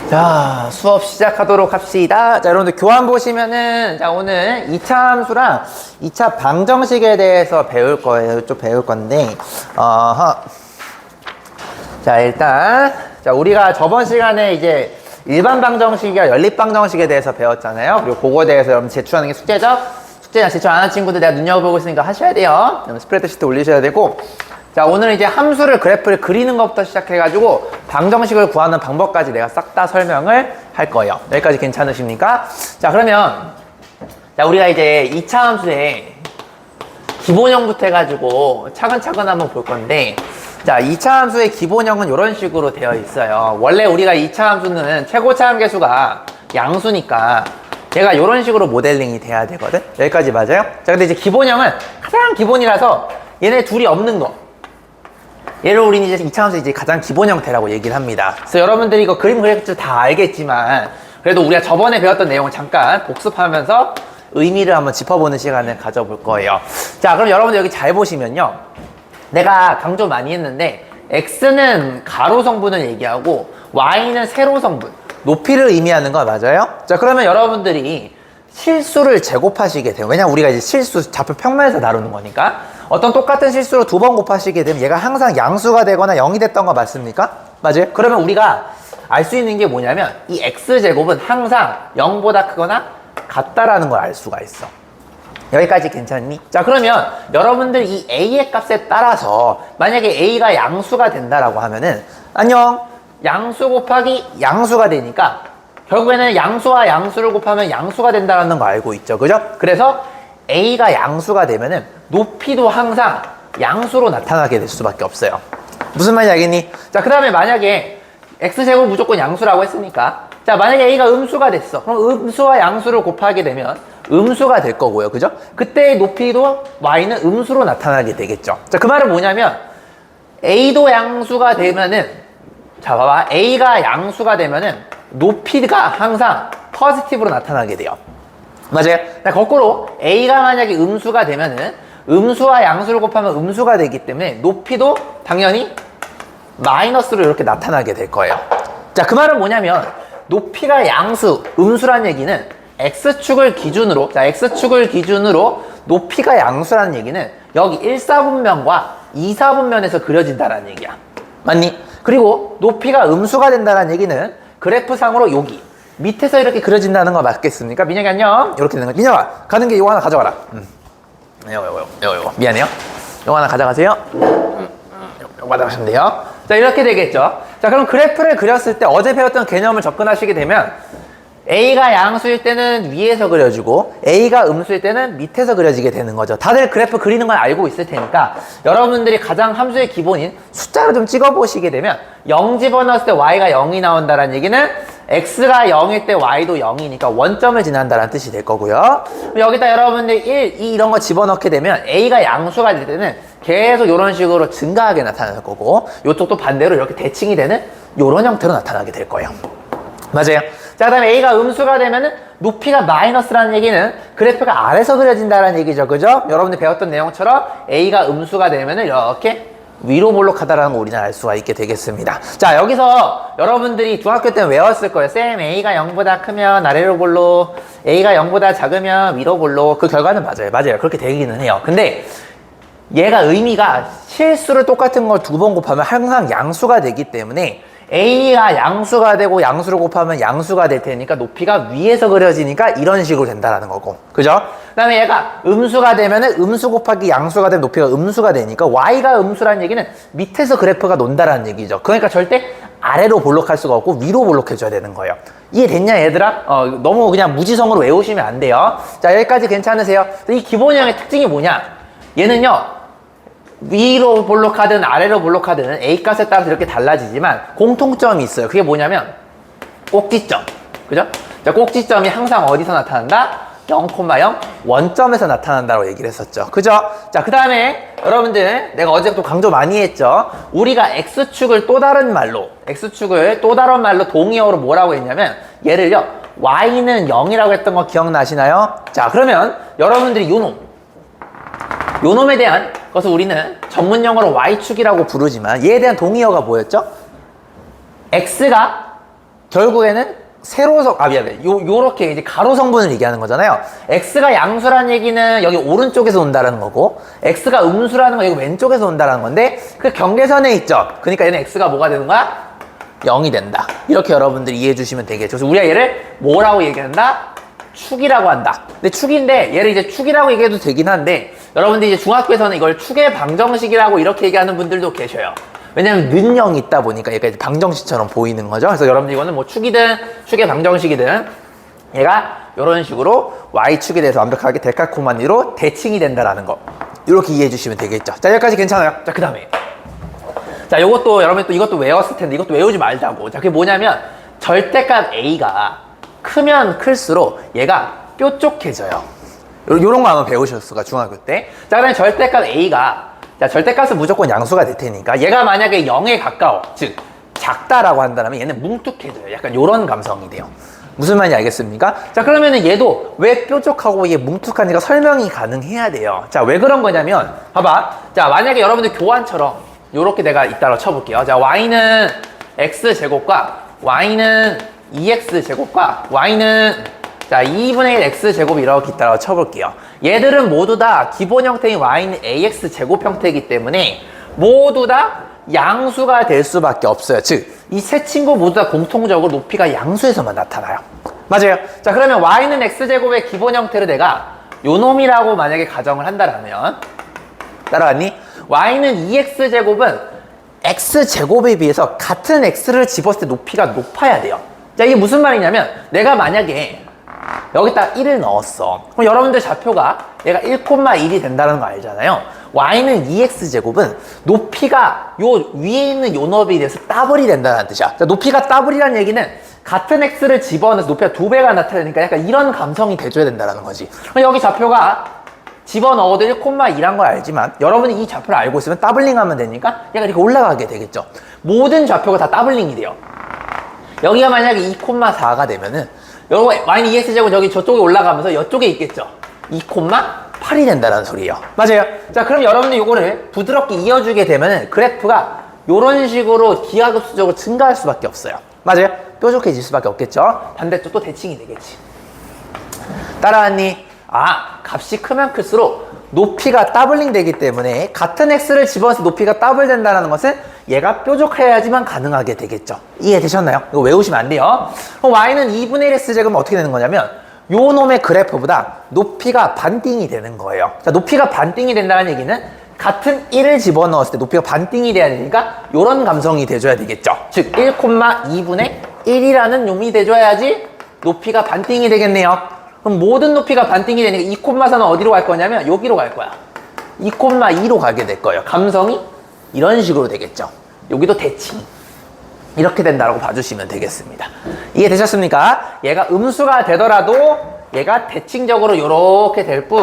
자, 수업 시작하도록 합시다. 자, 여러분들 교환 보시면은, 자, 오늘 2차 함수랑 2차 방정식에 대해서 배울 거예요. 좀 배울 건데, 자, 일단, 자, 우리가 저번 시간에 이제 일반 방정식이와 연립 방정식에 대해서 배웠잖아요. 그리고 그거에 대해서 여러분 제출하는 게 숙제죠? 숙제나 제출 안 한 친구들 내가 눈여겨보고 있으니까 하셔야 돼요. 스프레드시트 올리셔야 되고, 자, 오늘 이제 함수를 그래프를 그리는 것부터 시작해가지고 방정식을 구하는 방법까지 내가 싹 다 설명을 할 거예요. 여기까지 괜찮으십니까? 자, 그러면 자, 우리가 이제 2차 함수의 기본형부터 해가지고 차근차근 한번 볼 건데, 자, 2차 함수의 기본형은 이런 식으로 되어 있어요. 원래 우리가 2차 함수는 최고차 함계수가 양수니까 얘가 이런 식으로 모델링이 돼야 되거든? 여기까지 맞아요? 자, 근데 이제 기본형은 가장 기본이라서 얘네 둘이 없는 거, 얘를 우리는 이제 2차 함수 이제 가장 기본 형태라고 얘기를 합니다. 그래서 여러분들이 이거 그림 그래프 다 알겠지만 그래도 우리가 저번에 배웠던 내용을 잠깐 복습하면서 의미를 한번 짚어보는 시간을 가져볼 거예요. 자, 그럼 여러분들 여기 잘 보시면요, 내가 강조 많이 했는데 x는 가로 성분을 얘기하고 y는 세로 성분, 높이를 의미하는 거 맞아요? 자, 그러면 여러분들이 실수를 제곱하시게 돼요. 왜냐면 우리가 이제 실수 좌표 평면에서 다루는 거니까 어떤 똑같은 실수로 두 번 곱하시게 되면 얘가 항상 양수가 되거나 0이 됐던 거 맞습니까? 맞아요? 그러면 우리가 알 수 있는 게 뭐냐면 이 x제곱은 항상 0보다 크거나 같다라는 걸 알 수가 있어. 여기까지 괜찮니? 자, 그러면 여러분들 이 a의 값에 따라서 만약에 a가 양수가 된다라고 하면은 안녕, 양수 곱하기 양수가 되니까 결국에는 양수와 양수를 곱하면 양수가 된다는 거 알고 있죠, 그죠? 그래서 a가 양수가 되면은 높이도 항상 양수로 나타나게 될 수밖에 없어요. 무슨 말인지 알겠니? 자, 그 다음에 만약에 x제곱 무조건 양수라고 했으니까, 자, 만약에 a가 음수가 됐어. 그럼 음수와 양수를 곱하게 되면 음수가 될 거고요, 그죠? 그때의 높이도 y는 음수로 나타나게 되겠죠. 자, 그 말은 뭐냐면 a도 양수가 되면은, 자, 봐봐, a가 양수가 되면은 높이가 항상 포지티브로 나타나게 돼요. 맞아요? 거꾸로 a가 만약에 음수가 되면은 음수와 양수를 곱하면 음수가 되기 때문에 높이도 당연히 마이너스로 이렇게 나타나게 될 거예요. 자, 그 말은 뭐냐면 높이가 양수, 음수란 얘기는 x축을 기준으로, 자, x축을 기준으로 높이가 양수라는 얘기는 여기 1사분면과 2사분면에서 그려진다는 얘기야. 맞니? 그리고 높이가 음수가 된다는 얘기는 그래프상으로 여기 밑에서 이렇게 그려진다는 거 맞겠습니까? 민혁이 안녕. 이렇게 되는 거. 민혁아, 가는 게 이거 하나 가져가라. 요거. 미안해요. 요거 하나 가져가세요. 요거 받아가시면 돼요. 자, 이렇게 되겠죠. 자, 그럼 그래프를 그렸을 때 어제 배웠던 개념을 접근하시게 되면 a가 양수일 때는 위에서 그려지고 a가 음수일 때는 밑에서 그려지게 되는 거죠. 다들 그래프 그리는 걸 알고 있을 테니까 여러분들이 가장 함수의 기본인 숫자로 좀 찍어보시게 되면 0 집어넣었을 때 y가 0이 나온다는 얘기는 x가 0일 때 y도 0이니까 원점을 지난다는 뜻이 될 거고요. 여기다 여러분들 1, 2 이런 거 집어넣게 되면 a가 양수가 될 때는 계속 이런 식으로 증가하게 나타날 거고, 이쪽도 반대로 이렇게 대칭이 되는 이런 형태로 나타나게 될 거예요. 맞아요? 자, 그 다음에 a가 음수가 되면은 높이가 마이너스라는 얘기는 그래프가 아래서 그려진다는 얘기죠, 그죠? 여러분들 배웠던 내용처럼 a가 음수가 되면은 이렇게 위로 볼록하다라는 거 우리는 알 수가 있게 되겠습니다. 자, 여기서 여러분들이 중학교 때는 외웠을 거예요. 쌤, a가 0보다 크면 아래로 볼록, a가 0보다 작으면 위로 볼록. 그 결과는 맞아요. 그렇게 되기는 해요. 근데 얘가 의미가 실수를 똑같은 걸 두 번 곱하면 항상 양수가 되기 때문에 a가 양수가 되고 양수를 곱하면 양수가 될 테니까 높이가 위에서 그려지니까 이런 식으로 된다라는 거고, 그죠? 그 다음에 얘가 음수가 되면은 음수 곱하기 양수가 되면 높이가 음수가 되니까 y가 음수라는 얘기는 밑에서 그래프가 논다라는 얘기죠. 그러니까 절대 아래로 볼록할 수가 없고 위로 볼록해줘야 되는 거예요. 이해됐냐, 얘들아? 너무 그냥 무지성으로 외우시면 안 돼요. 자, 여기까지 괜찮으세요? 이 기본형의 특징이 뭐냐? 얘는요, 위로 볼록하든 아래로 볼록하든 a 값에 따라서 이렇게 달라지지만 공통점이 있어요. 그게 뭐냐면 꼭지점, 그죠? 자, 꼭지점이 항상 어디서 나타난다? 0,0 원점에서 나타난다고 얘기를 했었죠, 그죠? 자, 그 다음에 여러분들 내가 어제 또 강조 많이 했죠. 우리가 x축을 또 다른 말로 동의어로 뭐라고 했냐면 얘를요, y는 0이라고 했던 거 기억나시나요? 자, 그러면 여러분들이 요놈에 대한 것을 우리는 전문용어로 y축이라고 부르지만 얘에 대한 동의어가 뭐였죠? x가 결국에는 세로성, 미안해. 요렇게 이제 가로 성분을 얘기하는 거잖아요. x가 양수라는 얘기는 여기 오른쪽에서 온다라는 거고, x가 음수라는 건 여기 왼쪽에서 온다라는 건데, 그 경계선에 있죠. 그러니까 얘는 x가 뭐가 되는 거야? 0이 된다. 이렇게 여러분들이 이해해 주시면 되겠죠. 그래서 우리가 얘를 뭐라고 얘기한다? 축이라고 한다. 근데 축인데, 얘를 이제 축이라고 얘기해도 되긴 한데, 여러분들이 이제 중학교에서는 이걸 축의 방정식이라고 이렇게 얘기하는 분들도 계셔요. 왜냐면 는 0이 있다 보니까 얘가 이제 방정식처럼 보이는 거죠. 그래서 여러분들 이거는 뭐 축이든 축의 방정식이든 얘가 이런 식으로 y축에 대해서 완벽하게 데칼코마니로 대칭이 된다라는 거. 이렇게 이해해 주시면 되겠죠. 자, 여기까지 괜찮아요. 자, 그 다음에. 자, 요것도 여러분 또 이것도 외웠을 텐데 이것도 외우지 말자고. 자, 그게 뭐냐면 절대값 a가 크면 클수록 얘가 뾰족해져요. 요런 거 한번 배우셨을 거야, 중학교 때. 자, 그다음에 절대값 a가 자, 절대값은 무조건 양수가 될 테니까 얘가 만약에 0에 가까워, 즉 작다라고 한다면 얘는 뭉툭해져요. 약간 요런 감성이 돼요. 무슨 말인지 알겠습니까? 자, 그러면은 얘도 왜 뾰족하고 이게 뭉툭한지가 설명이 가능해야 돼요. 자, 왜 그런 거냐면 봐봐. 자, 만약에 여러분들 교환처럼 요렇게 내가 이따가 쳐볼게요. 자, y는 x제곱과 y는 2x제곱과 y는 자, 2분의 1 x제곱 이렇게 이따가 쳐볼게요. 얘들은 모두 다 기본 형태인 y는 ax제곱 형태이기 때문에 모두 다 양수가 될 수밖에 없어요. 즉, 이 세 친구 모두 다 공통적으로 높이가 양수에서만 나타나요. 맞아요. 자, 그러면 y는 x제곱의 기본 형태를 내가 요 놈이라고 만약에 가정을 한다라면 따라왔니? y는 2x제곱은 x제곱에 비해서 같은 x를 집었을 때 높이가 높아야 돼요. 자, 이게 무슨 말이냐면 내가 만약에 여기다 1을 넣었어. 그럼 여러분들 좌표가 얘가 1,1이 된다는 거 알잖아요. y는 2x제곱은 높이가 요 위에 있는 요 넓이에 대해서 더블이 된다는 뜻이야. 자, 높이가 더블이라는 얘기는 같은 x를 집어넣어서 높이가 2배가 나타나니까 약간 이런 감성이 돼줘야 된다는 거지. 그럼 여기 좌표가 집어넣어도 1,2란 걸 알지만 여러분이 이 좌표를 알고 있으면 더블링 하면 되니까 얘가 이렇게 올라가게 되겠죠. 모든 좌표가 다 더블링이 돼요. 여기가 만약에 2,4가 되면은 여러분 y는 2x제곱 여기 저쪽에 올라가면서 이쪽에 있겠죠. 2,8이 된다는 소리예요. 맞아요. 자, 그럼 여러분들 이거를 부드럽게 이어주게 되면 그래프가 이런 식으로 기하급수적으로 증가할 수밖에 없어요. 맞아요. 뾰족해질 수밖에 없겠죠. 반대쪽도 대칭이 되겠지. 따라왔니? 값이 크면 클수록 높이가 더블링 되기 때문에 같은 x를 집어넣어서 높이가 더블 된다는 것은 얘가 뾰족해야지만 가능하게 되겠죠. 이해되셨나요? 이거 외우시면 안 돼요. 그럼 y는 2분의 1 x제곱은 어떻게 되는 거냐면 요 놈의 그래프보다 높이가 반띵이 되는 거예요. 자, 높이가 반띵이 된다는 얘기는 같은 1을 집어넣었을 때 높이가 반띵이 돼야 되니까 요런 감성이 돼줘야 되겠죠. 즉 1,2분의 1이라는 놈이 돼줘야지 높이가 반띵이 되겠네요. 그럼 모든 높이가 반띵이 되니까 2,4는 어디로 갈 거냐면 여기로 갈 거야. 2,2로 가게 될 거예요. 감성이 이런 식으로 되겠죠. 여기도 대칭. 이렇게 된다고 봐주시면 되겠습니다. 이해되셨습니까? 얘가 음수가 되더라도 얘가 대칭적으로 이렇게 될 뿐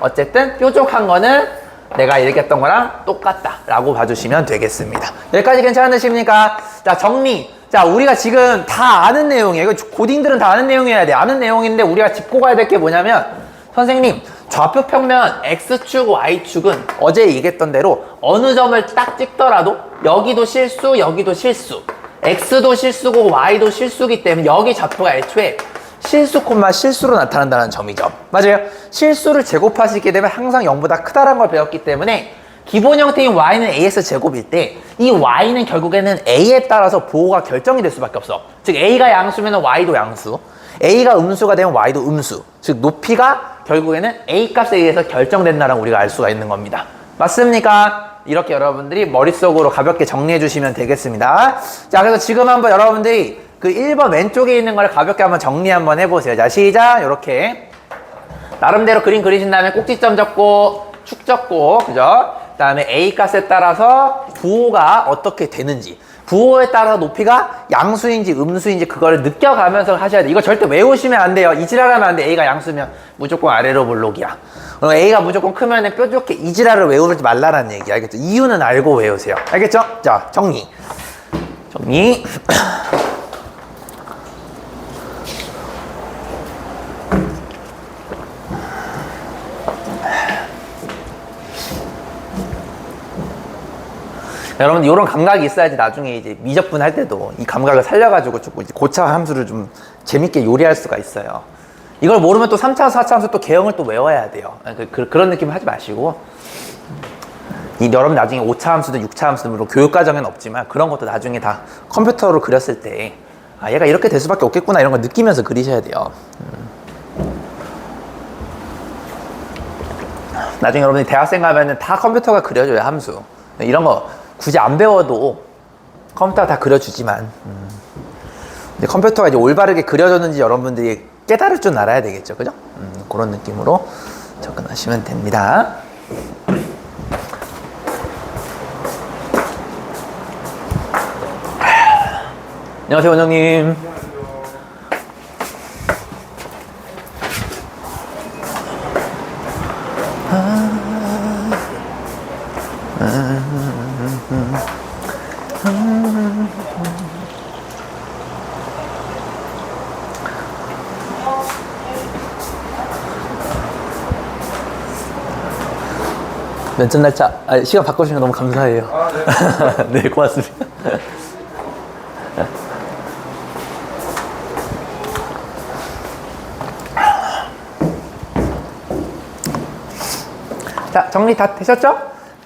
어쨌든 뾰족한 거는 내가 얘기했던 거랑 똑같다라고 봐주시면 되겠습니다. 여기까지 괜찮으십니까? 자, 정리. 자, 우리가 지금 다 아는 내용이에요. 고딩들은 다 아는 내용이어야 돼. 아는 내용인데 우리가 짚고 가야 될 게 뭐냐면 선생님, 좌표 평면 X축, Y축은 어제 얘기했던 대로 어느 점을 딱 찍더라도 여기도 실수, 여기도 실수. X도 실수고 Y도 실수기 때문에 여기 좌표가 애초에 실수, 실수로 나타난다는 점이죠. 맞아요. 실수를 제곱하시게 되면 항상 0보다 크다는 걸 배웠기 때문에 기본 형태인 y는 ax제곱일 때 이 y는 결국에는 a에 따라서 보호가 결정이 될 수밖에 없어. 즉 a가 양수면 y도 양수, a가 음수가 되면 y도 음수. 즉 높이가 결국에는 a 값에 의해서 결정된다는 우리가 알 수가 있는 겁니다. 맞습니까? 이렇게 여러분들이 머릿속으로 가볍게 정리해 주시면 되겠습니다. 자, 그래서 지금 한번 여러분들이 그 1번 왼쪽에 있는 걸 가볍게 한번 정리 한번 해보세요. 자, 시작. 이렇게 나름대로 그림 그리신 다음에 꼭지점 적고 축 적고, 그죠? 그 다음에 A 값에 따라서 부호가 어떻게 되는지, 부호에 따라서 높이가 양수인지 음수인지 그거를 느껴가면서 하셔야 돼요. 이거 절대 외우시면 안 돼요. 이지랄하면 안 돼. A가 양수면 무조건 아래로 볼록이야. A가 무조건 크면 뾰족해. 이지랄을 외우지 말라는 얘기. 알겠죠? 이유는 알고 외우세요. 알겠죠? 자, 정리. 여러분들 이런 감각이 있어야지 나중에 이제 미적분 할 때도 이 감각을 살려가지고 조금 이제 고차 함수를 좀 재밌게 요리할 수가 있어요. 이걸 모르면 또 3차 함수, 4차 함수 또 개형을 또 외워야 돼요. 그런 느낌 하지 마시고. 여러분 나중에 5차 함수든 6차 함수든 물론 교육과정에는 없지만 그런 것도 나중에 다 컴퓨터로 그렸을 때 아, 얘가 이렇게 될 수밖에 없겠구나 이런 걸 느끼면서 그리셔야 돼요. 나중에 여러분이 대학생 가면은 다 컴퓨터가 그려줘요, 함수. 이런 거 굳이 안 배워도 컴퓨터가 다 그려주지만 이제 컴퓨터가 이제 올바르게 그려졌는지 여러분들이 깨달을 줄 알아야 되겠죠, 그죠? 그런 느낌으로 접근하시면 됩니다. 안녕하세요, 원장님. 면접 날짜, 시간 바꿔주시면 너무 감사해요. 아, 네. 네, 고맙습니다. 자, 정리 다 되셨죠?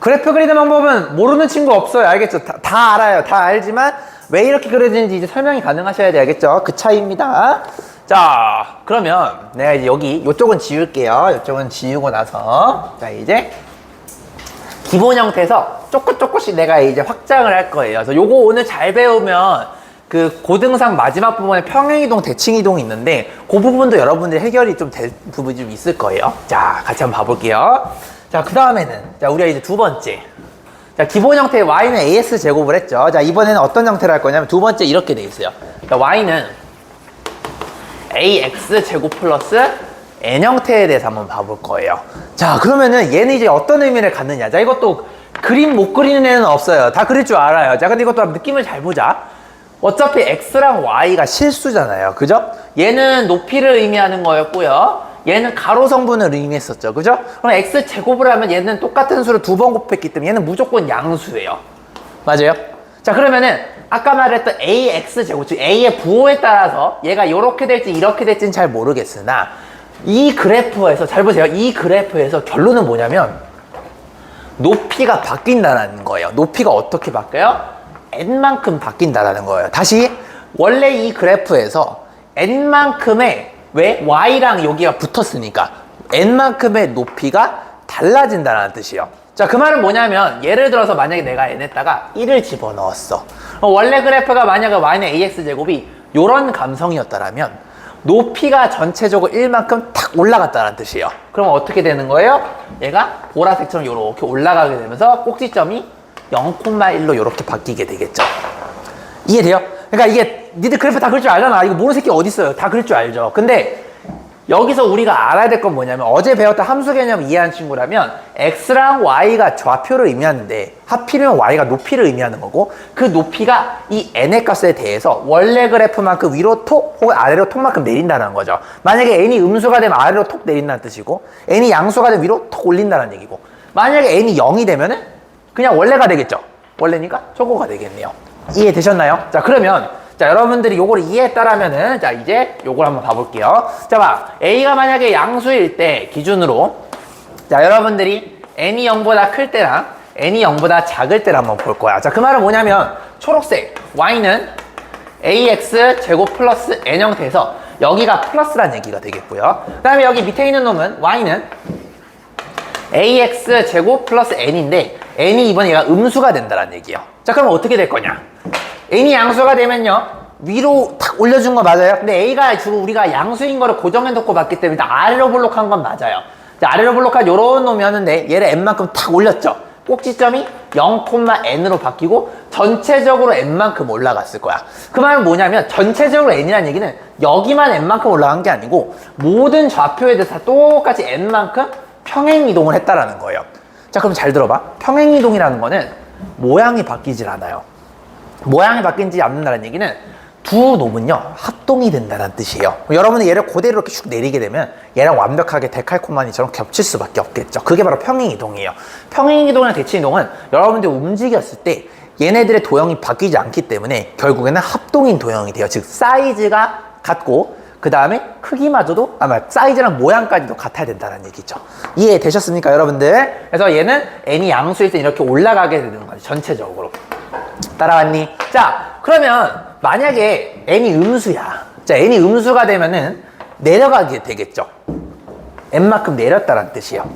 그래프 그리는 방법은 모르는 친구 없어요. 알겠죠? 다 알아요. 다 알지만 왜 이렇게 그려지는지 이제 설명이 가능하셔야 돼. 알겠죠? 그 차이입니다. 자, 그러면 내가 이제 이쪽은 지울게요. 이쪽은 지우고 나서 자, 이제 기본 형태에서 조금씩 내가 이제 확장을 할 거예요. 그래서 요거 오늘 잘 배우면 그 고등상 마지막 부분에 평행이동, 대칭이동이 있는데 그 부분도 여러분들이 해결이 좀 될 부분이 좀 있을 거예요. 자, 같이 한번 봐볼게요. 자, 그 다음에는 자, 우리가 이제 두 번째. 자, 기본 형태의 y는 as 제곱을 했죠. 자, 이번에는 어떤 형태를 할 거냐면 두 번째 이렇게 돼 있어요. 자, y는 ax 제곱 플러스 n 형태에 대해서 한번 봐볼 거예요. 자, 그러면은 얘는 이제 어떤 의미를 갖느냐. 자, 이것도 그림 못 그리는 애는 없어요. 다 그릴 줄 알아요. 자, 근데 이것도 느낌을 잘 보자. 어차피 x랑 y가 실수잖아요. 그죠? 얘는 높이를 의미하는 거였고요. 얘는 가로 성분을 의미했었죠. 그죠? 그럼 x 제곱을 하면 얘는 똑같은 수를 두 번 곱했기 때문에 얘는 무조건 양수예요. 맞아요? 자, 그러면은 아까 말했던 ax 제곱, 즉 a의 부호에 따라서 얘가 이렇게 될지 이렇게 될지는 잘 모르겠으나 이 그래프에서 잘 보세요. 이 그래프에서 결론은 뭐냐면 높이가 바뀐다는 거예요. 높이가 어떻게 바뀌어요? n만큼 바뀐다는 거예요. 다시 원래 이 그래프에서 n만큼의 왜 y랑 여기가 붙었으니까 n만큼의 높이가 달라진다는 뜻이에요. 자, 그 말은 뭐냐면 예를 들어서 만약에 내가 n에다가 1을 집어넣었어. 원래 그래프가 만약에 y는 ax 제곱이 이런 감성이었다면 높이가 전체적으로 1만큼 탁 올라갔다는 뜻이에요. 그럼 어떻게 되는 거예요? 얘가 보라색처럼 이렇게 올라가게 되면서 꼭지점이 0,1로 이렇게 바뀌게 되겠죠. 이해돼요? 그러니까 이게 니들 그래프 다 그릴 줄 알잖아. 이거 모르는 새끼 어디 있어요? 다 그릴 줄 알죠. 근데 여기서 우리가 알아야 될 건 뭐냐면 어제 배웠던 함수 개념 이해한 친구라면 x랑 y가 좌표를 의미하는데 하필이면 y가 높이를 의미하는 거고 그 높이가 이 n의 값에 대해서 원래 그래프만큼 위로 톡 혹은 아래로 톡만큼 내린다는 거죠. 만약에 n이 음수가 되면 아래로 톡 내린다는 뜻이고 n이 양수가 되면 위로 톡 올린다는 얘기고 만약에 n이 0이 되면은 그냥 원래가 되겠죠. 원래니까 저거가 되겠네요. 이해되셨나요? 자, 그러면 자, 여러분들이 요걸 이해했다라면은 자, 이제 요걸 한번 봐볼게요. 자, 봐. a가 만약에 양수일 때 기준으로 자, 여러분들이 n이 0보다 클 때랑 n이 0보다 작을 때를 한번 볼 거야. 자, 그 말은 뭐냐면 초록색 y는 ax 제곱 플러스 n 형태에서 여기가 플러스란 얘기가 되겠고요. 그 다음에 여기 밑에 있는 놈은 y는 ax 제곱 플러스 n인데 n이 이번에 얘가 음수가 된다는 얘기예요. 자, 그럼 어떻게 될 거냐? n이 양수가 되면요 위로 탁 올려준 거 맞아요. 근데 a가 주로 우리가 양수인 거를 고정해 놓고 봤기 때문에 아래로 블록한 건 맞아요. 자, 아래로 블록한 요런 놈이었는데 얘를 n만큼 탁 올렸죠. 꼭지점이 0,n으로 바뀌고 전체적으로 n만큼 올라갔을 거야. 그 말은 뭐냐면 전체적으로 n이라는 얘기는 여기만 n만큼 올라간 게 아니고 모든 좌표에 대해서 다 똑같이 n만큼 평행이동을 했다라는 거예요. 자, 그럼 잘 들어봐. 평행이동이라는 거는 모양이 바뀌질 않아요. 모양이 바뀌지 않는다는 얘기는 두 놈은요 합동이 된다는 뜻이에요. 여러분은 얘를 그대로 이렇게 쭉 내리게 되면 얘랑 완벽하게 데칼코마니처럼 겹칠 수밖에 없겠죠. 그게 바로 평행이동이에요. 평행이동이나 대칭이동은 여러분들이 움직였을 때 얘네들의 도형이 바뀌지 않기 때문에 결국에는 합동인 도형이 돼요. 즉 사이즈가 같고 그 다음에 크기마저도 아마 사이즈랑 모양까지도 같아야 된다는 얘기죠. 이해되셨습니까 여러분들? 그래서 얘는 n이 양수일 때 이렇게 올라가게 되는 거죠. 전체적으로. 따라왔니? 자 그러면 만약에 n이 음수야. 자 n이 음수가 되면은 내려가게 되겠죠. n만큼 내렸다는 뜻이에요.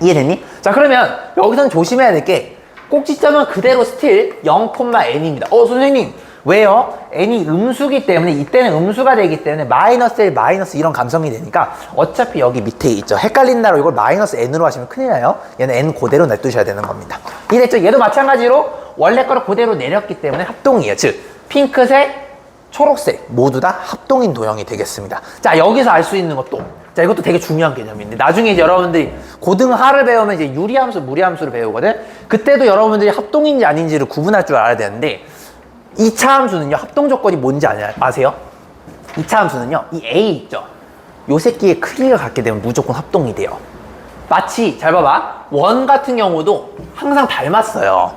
이해됐니? 자 그러면 여기서는 조심해야 될 게 꼭지점은 그대로 스틸 0,n입니다. 선생님 왜요? n이 음수기 때문에 이때는 음수가 되기 때문에 마이너스 1, 마이너스 이런 감성이 되니까 어차피 여기 밑에 있죠. 헷갈린다로 이걸 마이너스 n으로 하시면 큰일 나요. 얘는 n 그대로 놔두셔야 되는 겁니다. 이해됐죠? 얘도 마찬가지로 원래 거를 그대로 내렸기 때문에 합동이에요. 즉 핑크색, 초록색 모두 다 합동인 도형이 되겠습니다. 자 여기서 알 수 있는 것도 자 이것도 되게 중요한 개념인데 나중에 이제 여러분들이 고등하를 배우면 이제 유리함수, 무리함수를 배우거든. 그때도 여러분들이 합동인지 아닌지를 구분할 줄 알아야 되는데 2차 함수는요 합동 조건이 뭔지 아세요? 2차 함수는요 이 a 있죠. 요 새끼의 크기가 같게 되면 무조건 합동이 돼요. 마치 잘 봐봐 원 같은 경우도 항상 닮았어요.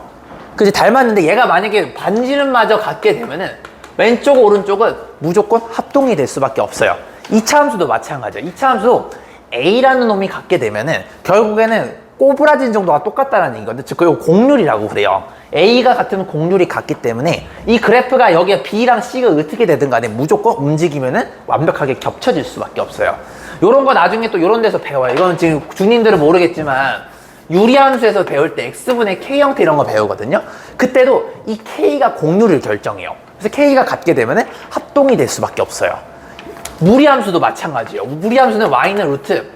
그치 닮았는데 얘가 만약에 반지름마저 같게 되면은 왼쪽 오른쪽은 무조건 합동이 될 수밖에 없어요. 2차 함수도 마찬가지예요. 2차 함수 a라는 놈이 같게 되면은 결국에는 꼬부라진 정도가 똑같다는 얘기거든요. 즉 그리고 공률이라고 그래요. a가 같으면 공률이 같기 때문에 이 그래프가 여기에 b랑 c가 어떻게 되든 간에 무조건 움직이면은 완벽하게 겹쳐질 수밖에 없어요. 요런 거 나중에 또 요런 데서 배워요. 이건 지금 중님들은 모르겠지만 유리함수에서 배울 때 x분의 k 형태 이런 거 배우거든요. 그때도 이 k가 공률을 결정해요. 그래서 k가 같게 되면은 합동이 될 수밖에 없어요. 무리함수도 마찬가지예요. 무리함수는 y는 루트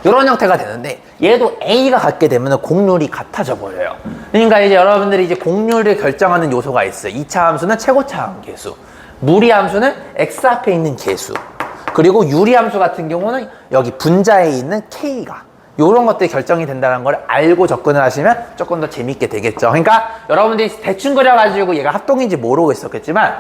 이런 형태가 되는데 얘도 a가 같게 되면 공률이 같아져 버려요. 그러니까 이제 여러분들이 이제 공률을 결정하는 요소가 있어요. 2차 함수는 최고차항 계수, 무리함수는 x 앞에 있는 계수, 그리고 유리함수 같은 경우는 여기 분자에 있는 k가 이런 것들이 결정이 된다는 걸 알고 접근을 하시면 조금 더 재밌게 되겠죠. 그러니까 여러분들이 대충 그려가지고 얘가 합동인지 모르고 있었겠지만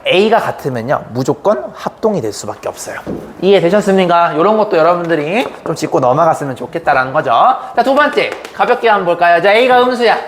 A가 같으면요 무조건 합동이 될 수밖에 없어요. 이해되셨습니까? 이런 것도 여러분들이 좀 짚고 넘어갔으면 좋겠다라는 거죠. 자, 두 번째 가볍게 한번 볼까요? 자, A가 음수야.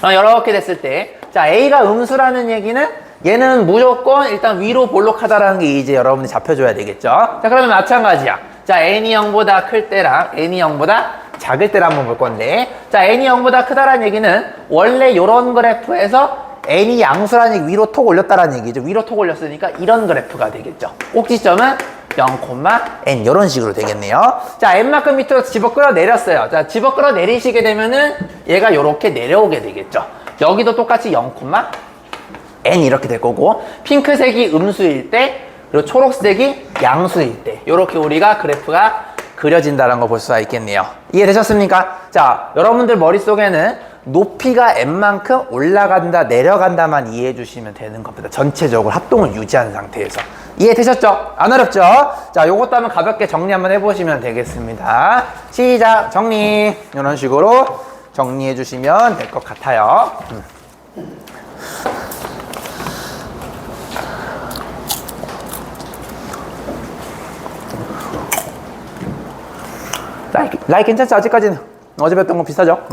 이렇게 됐을 때 자, A가 음수라는 얘기는 얘는 무조건 일단 위로 볼록하다라는 게 이제 여러분이 잡혀줘야 되겠죠. 자, 그러면 마찬가지야. 자, n이 0보다 클 때랑 n이 0보다 작을 때를 한번 볼 건데 자, n이 0보다 크다라는 얘기는 원래 이런 그래프에서 n이 양수라는 얘기 위로 톡 올렸다라는 얘기죠. 위로 톡 올렸으니까 이런 그래프가 되겠죠. 꼭지점은 0,n 이런 식으로 되겠네요. 자, n만큼 밑으로 집어 끌어내렸어요. 자, 집어 끌어내리시게 되면은 얘가 이렇게 내려오게 되겠죠. 여기도 똑같이 0,n 이렇게 될 거고 핑크색이 음수일 때 그리고 초록색이 양수일 때 이렇게 우리가 그래프가 그려진다는 걸 볼 수가 있겠네요. 이해되셨습니까? 자, 여러분들 머릿속에는 높이가 n만큼 올라간다 내려간다만 이해해 주시면 되는 겁니다. 전체적으로 합동을 유지한 상태에서. 이해되셨죠? 안 어렵죠? 자, 요것도 한번 가볍게 정리 한번 해보시면 되겠습니다. 시작! 정리! 이런 식으로 정리해 주시면 될 것 같아요. 라이 괜찮지? 아직까지는 어제 배웠던 거 비슷하죠?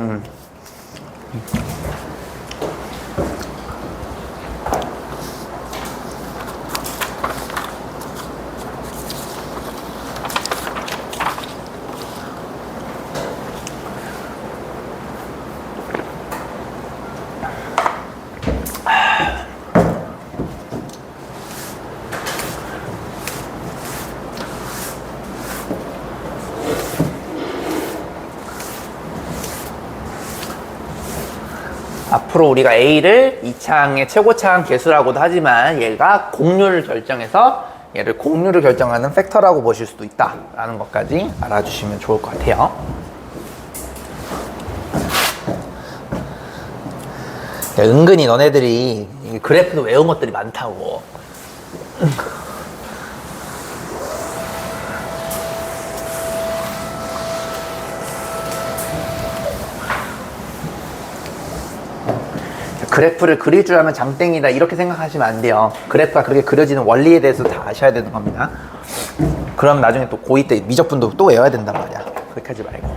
앞으로 우리가 A를 2차항의 최고차항 계수라고도 하지만 얘가 공률을 결정해서 얘를 공률을 결정하는 팩터라고 보실 수도 있다라는 것까지 알아주시면 좋을 것 같아요. 야, 은근히 너네들이 그래프도 외운 것들이 많다고. 그래프를 그릴 줄 알면 장땡이다 이렇게 생각하시면 안 돼요. 그래프가 그렇게 그려지는 원리에 대해서 다 아셔야 되는 겁니다. 그럼 나중에 또 고2 때 미적분도 또 외워야 된단 말이야. 그렇게 하지 말고.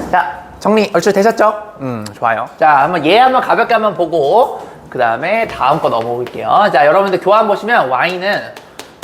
자, 정리 얼추 되셨죠? 좋아요. 자, 한번 얘 한번 가볍게 한번 보고 그 다음에 다음 거 넘어볼게요. 자, 여러분들 교환 보시면 y는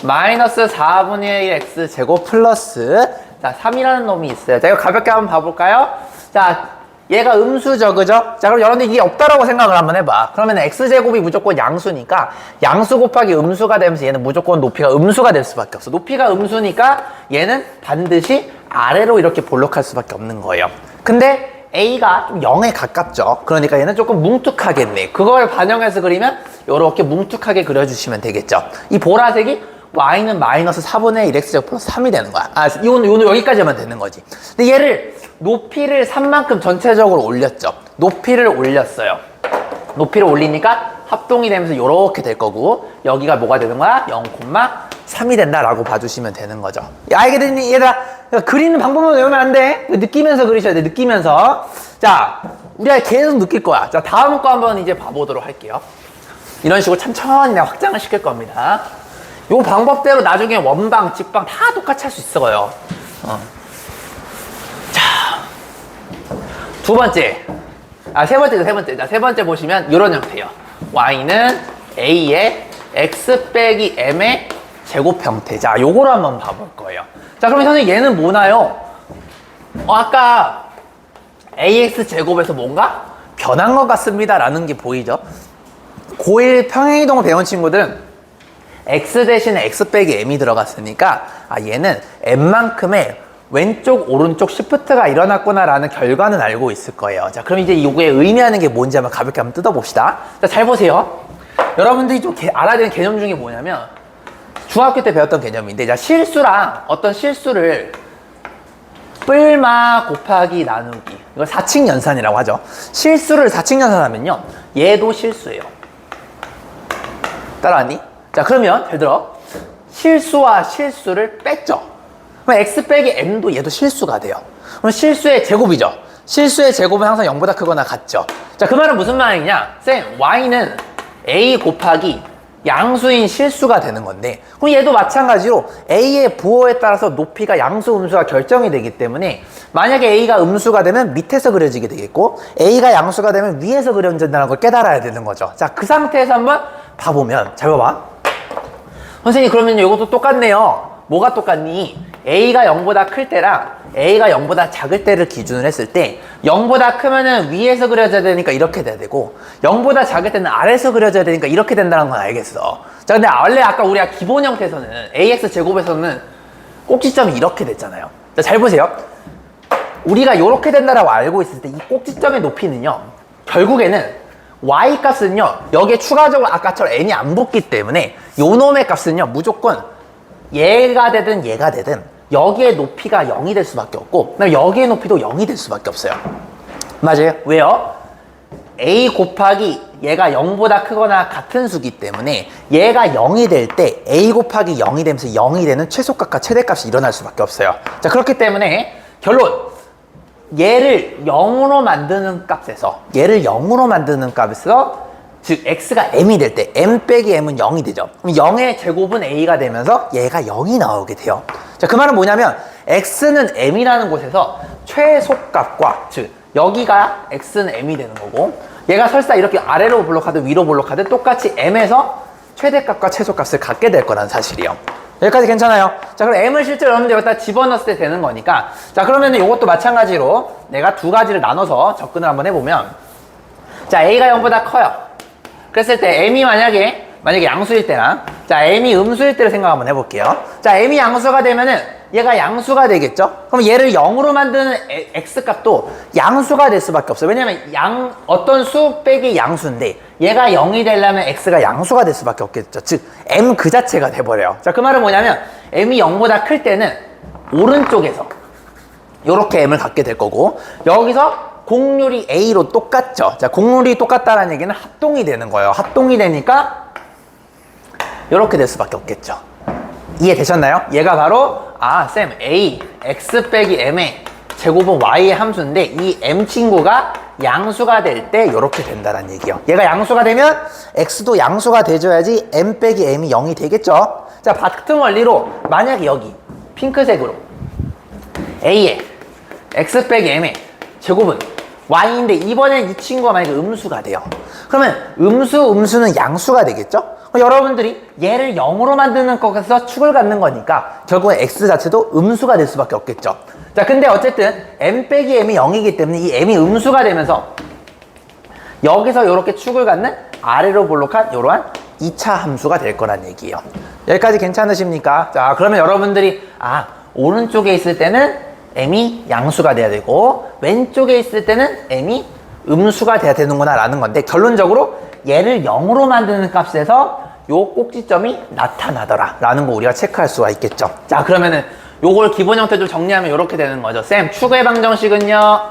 마이너스 4분의 1 x 제곱 플러스 자 3이라는 놈이 있어요. 자, 이거 가볍게 한번 봐볼까요? 자, 얘가 음수죠, 그죠? 자, 그럼 여러분들 이게 없다라고 생각을 한번 해봐. 그러면 x제곱이 무조건 양수니까 양수 곱하기 음수가 되면서 얘는 무조건 높이가 음수가 될 수밖에 없어. 높이가 음수니까 얘는 반드시 아래로 이렇게 볼록할 수밖에 없는 거예요. 근데 a가 좀 0에 가깝죠. 그러니까 얘는 조금 뭉툭하겠네. 그걸 반영해서 그리면 이렇게 뭉툭하게 그려주시면 되겠죠. 이 보라색이 y는 마이너스 4분의 1 x제곱 플러스 3이 되는 거야. 아, 이거는 여기까지만 되는 거지. 근데 얘를 높이를 3만큼 전체적으로 올렸죠. 높이를 올렸어요. 높이를 올리니까 합동이 되면서 이렇게 될 거고 여기가 뭐가 되는 거야? 0,3이 된다라고 봐주시면 되는 거죠. 알게 됐니? 얘들아, 그리는 방법만 외우면 안 돼. 느끼면서 그리셔야 돼. 느끼면서. 자, 우리가 계속 느낄 거야. 자, 다음 거 한번 이제 봐보도록 할게요. 이런 식으로 천천히 내가 확장을 시킬 겁니다. 요 방법대로 나중에 원방, 직방 다 똑같이 할 수 있어요. 자, 두 번째. 세 번째. 자, 세 번째 보시면 이런 형태예요. y는 a의 x 빼기 m의 제곱 형태. 자, 요거를 한번 봐볼 거예요. 자, 그러면 선생님 얘는 뭐나요? 아까 ax 제곱에서 뭔가 변한 것 같습니다 라는 게 보이죠? 고1 평행이동을 배운 친구들은 x 대신에 x 빼기 m이 들어갔으니까 얘는 m만큼의 왼쪽 오른쪽 시프트가 일어났구나 라는 결과는 알고 있을 거예요. 자, 그럼 이제 이거에 의미하는 게 뭔지 한번 가볍게 한번 뜯어봅시다. 자, 잘 보세요. 여러분들이 좀 알아야 되는 개념 중에 뭐냐면 중학교 때 배웠던 개념인데, 자, 실수랑 어떤 실수를 뿔마 곱하기 나누기, 이걸 사칙연산이라고 하죠. 실수를 사칙연산하면요 얘도 실수예요. 따라왔니? 자, 그러면 잘 들어. 실수와 실수를 뺐죠. 그럼 x 빼기 m도 얘도 실수가 돼요. 그럼 실수의 제곱이죠. 실수의 제곱은 항상 0보다 크거나 같죠. 자, 그 말은 무슨 말이냐? 쌤, y는 a 곱하기 양수인 실수가 되는 건데, 그럼 얘도 마찬가지로 a의 부호에 따라서 높이가 양수, 음수가 결정이 되기 때문에 만약에 a가 음수가 되면 밑에서 그려지게 되겠고 a가 양수가 되면 위에서 그려진다는 걸 깨달아야 되는 거죠. 자, 그 상태에서 한번 봐보면, 잘 봐봐. 선생님, 그러면 이것도 똑같네요. 뭐가 똑같니? a가 0보다 클 때랑 a가 0보다 작을 때를 기준으로 했을 때 0보다 크면은 위에서 그려져야 되니까 이렇게 돼야 되고 0보다 작을 때는 아래에서 그려져야 되니까 이렇게 된다는 건 알겠어. 자, 근데 원래 아까 우리가 기본 형태에서는 ax 제곱에서는 꼭지점이 이렇게 됐잖아요. 자, 잘 보세요. 우리가 이렇게 된다라고 알고 있을 때 이 꼭지점의 높이는요 결국에는 y 값은요 여기에 추가적으로 아까처럼 n이 안 붙기 때문에 요 놈의 값은요 무조건 얘가 되든 얘가 되든 여기에 높이가 0이 될 수밖에 없고 그다음에 여기의 높이도 0이 될 수밖에 없어요. 맞아요? 왜요? a 곱하기 얘가 0보다 크거나 같은 수기 때문에 얘가 0이 될 때 a 곱하기 0이 되면서 0이 되는 최소값과 최대값이 일어날 수밖에 없어요. 자, 그렇기 때문에 결론, 얘를 0으로 만드는 값에서 즉 x가 m이 될 때 m 빼기 m은 0이 되죠. 그럼 0의 제곱은 a가 되면서 얘가 0이 나오게 돼요. 자, 그 말은 뭐냐면 x는 m이라는 곳에서 최소값과, 즉 여기가 x는 m이 되는 거고 얘가 설사 이렇게 아래로 볼록하든 위로 볼록하든 똑같이 m에서 최대값과 최소값을 갖게 될 거라는 사실이에요. 여기까지 괜찮아요? 자, 그럼 m을 실제로 여러분들 여기다 집어넣었을 때 되는 거니까, 자, 그러면 이것도 마찬가지로 내가 두 가지를 나눠서 접근을 한번 해보면, 자, a가 0보다 커요. 그랬을 때 m이 만약에 양수일 때랑, 자, m이 음수일 때를 생각 한번 해볼게요. 자, m이 양수가 되면은 얘가 양수가 되겠죠? 그럼 얘를 0으로 만드는 x값도 양수가 될 수밖에 없어요. 왜냐면 어떤 수 빼기 양수인데 얘가 0이 되려면 x가 양수가 될 수밖에 없겠죠. 즉 m 그 자체가 돼버려요. 자, 그 말은 뭐냐면 m이 0보다 클 때는 오른쪽에서 이렇게 m을 갖게 될 거고 여기서 공률이 a로 똑같죠. 자, 공률이 똑같다는 얘기는 합동이 되는 거예요. 합동이 되니까 이렇게 될 수밖에 없겠죠. 이해되셨나요? 얘가 바로 쌤, a, x 빼기 m의 제곱은 y의 함수인데 이 m 친구가 양수가 될 때 이렇게 된다는 얘기예요. 얘가 양수가 되면 x도 양수가 돼줘야지 m 빼기 m이 0이 되겠죠. 자, 같은 원리로 만약에 여기 핑크색으로 a의 x 빼기 m의 제곱은 y인데 이번엔 이 친구가 만약에 음수가 돼요. 그러면 음수는 양수가 되겠죠? 여러분들이 얘를 0으로 만드는 것에서 축을 갖는 거니까 결국엔 x 자체도 음수가 될 수밖에 없겠죠. 자, 근데 어쨌든 m 빼기 m이 0이기 때문에 이 m이 음수가 되면서 여기서 이렇게 축을 갖는 아래로 볼록한 이러한 2차 함수가 될 거란 얘기예요. 여기까지 괜찮으십니까? 자, 그러면 여러분들이 오른쪽에 있을 때는 m이 양수가 돼야 되고 왼쪽에 있을 때는 m이 음수가 돼야 되는구나 라는 건데, 결론적으로 얘를 0으로 만드는 값에서 요 꼭지점이 나타나더라 라는 거 우리가 체크할 수가 있겠죠. 자, 그러면은 요걸 기본 형태로 정리하면 이렇게 되는 거죠. 쌤, 축의 방정식은요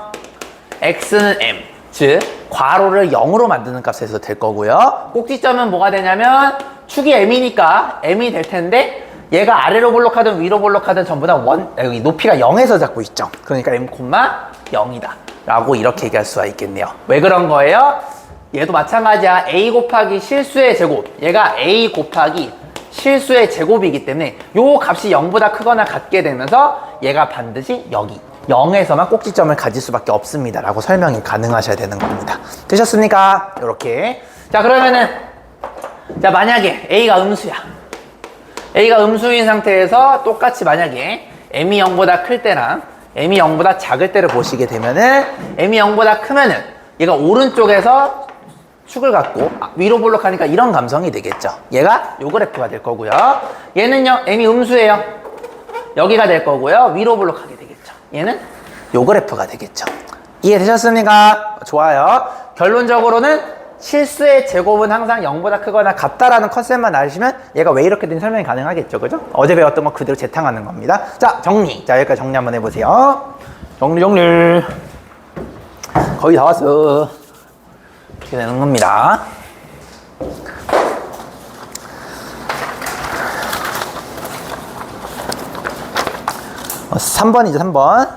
x는 m, 즉 괄호를 0으로 만드는 값에서 될 거고요. 꼭지점은 뭐가 되냐면 축이 m이니까 m이 될 텐데 얘가 아래로 볼록하든 위로 볼록하든 전부 다 여기 높이가 0에서 잡고 있죠. 그러니까 m, 0이다 라고 이렇게 얘기할 수가 있겠네요. 왜 그런 거예요? 얘도 마찬가지야. a 곱하기 실수의 제곱, 얘가 a 곱하기 실수의 제곱이기 때문에 요 값이 0보다 크거나 같게 되면서 얘가 반드시 여기 0에서만 꼭지점을 가질 수밖에 없습니다 라고 설명이 가능하셔야 되는 겁니다. 되셨습니까? 요렇게. 자, 그러면은 자, 만약에 a가 음수야. a가 음수인 상태에서 똑같이 만약에 m이 0보다 클 때랑 m이 0보다 작을 때를 보시게 되면은 m이 0보다 크면은 얘가 오른쪽에서 축을 갖고 위로 볼록하니까 이런 감성이 되겠죠. 얘가 요 그래프가 될 거고요. 얘는요 m이 음수예요. 여기가 될 거고요. 위로 볼록하게 되겠죠. 얘는 요 그래프가 되겠죠. 이해되셨습니까? 좋아요. 결론적으로는 실수의 제곱은 항상 0보다 크거나 같다라는 컨셉만 아시면 얘가 왜 이렇게 된 설명이 가능하겠죠. 그죠? 어제 배웠던 거 그대로 재탕하는 겁니다. 자, 정리. 자, 여기까지 정리 한번 해보세요. 정리. 거의 다 왔어. 이렇게 되는 겁니다. 3번이죠, 3번.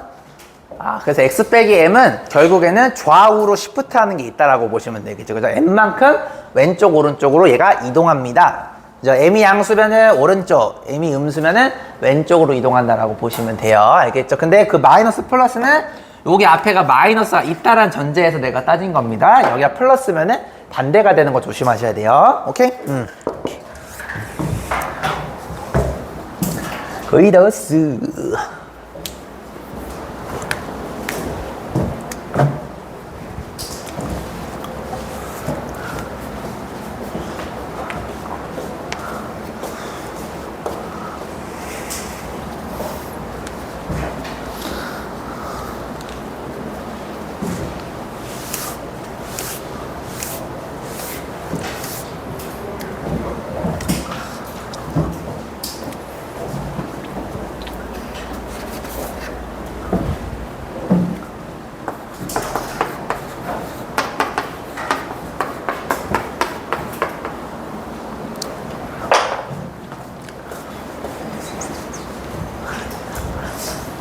그래서 x 빼기 m은 결국에는 좌우로 시프트 하는 게 있다라고 보시면 되겠죠. 그죠? m만큼 왼쪽, 오른쪽으로 얘가 이동합니다. 그죠? m이 양수면은 오른쪽, m이 음수면은 왼쪽으로 이동한다라고 보시면 돼요. 알겠죠? 근데 그 마이너스 플러스는 여기 앞에가 마이너스가 있다란 전제에서 내가 따진 겁니다. 여기가 플러스면은 반대가 되는 거 조심하셔야 돼요. 오케이? 오케이. 거의 다 왔어.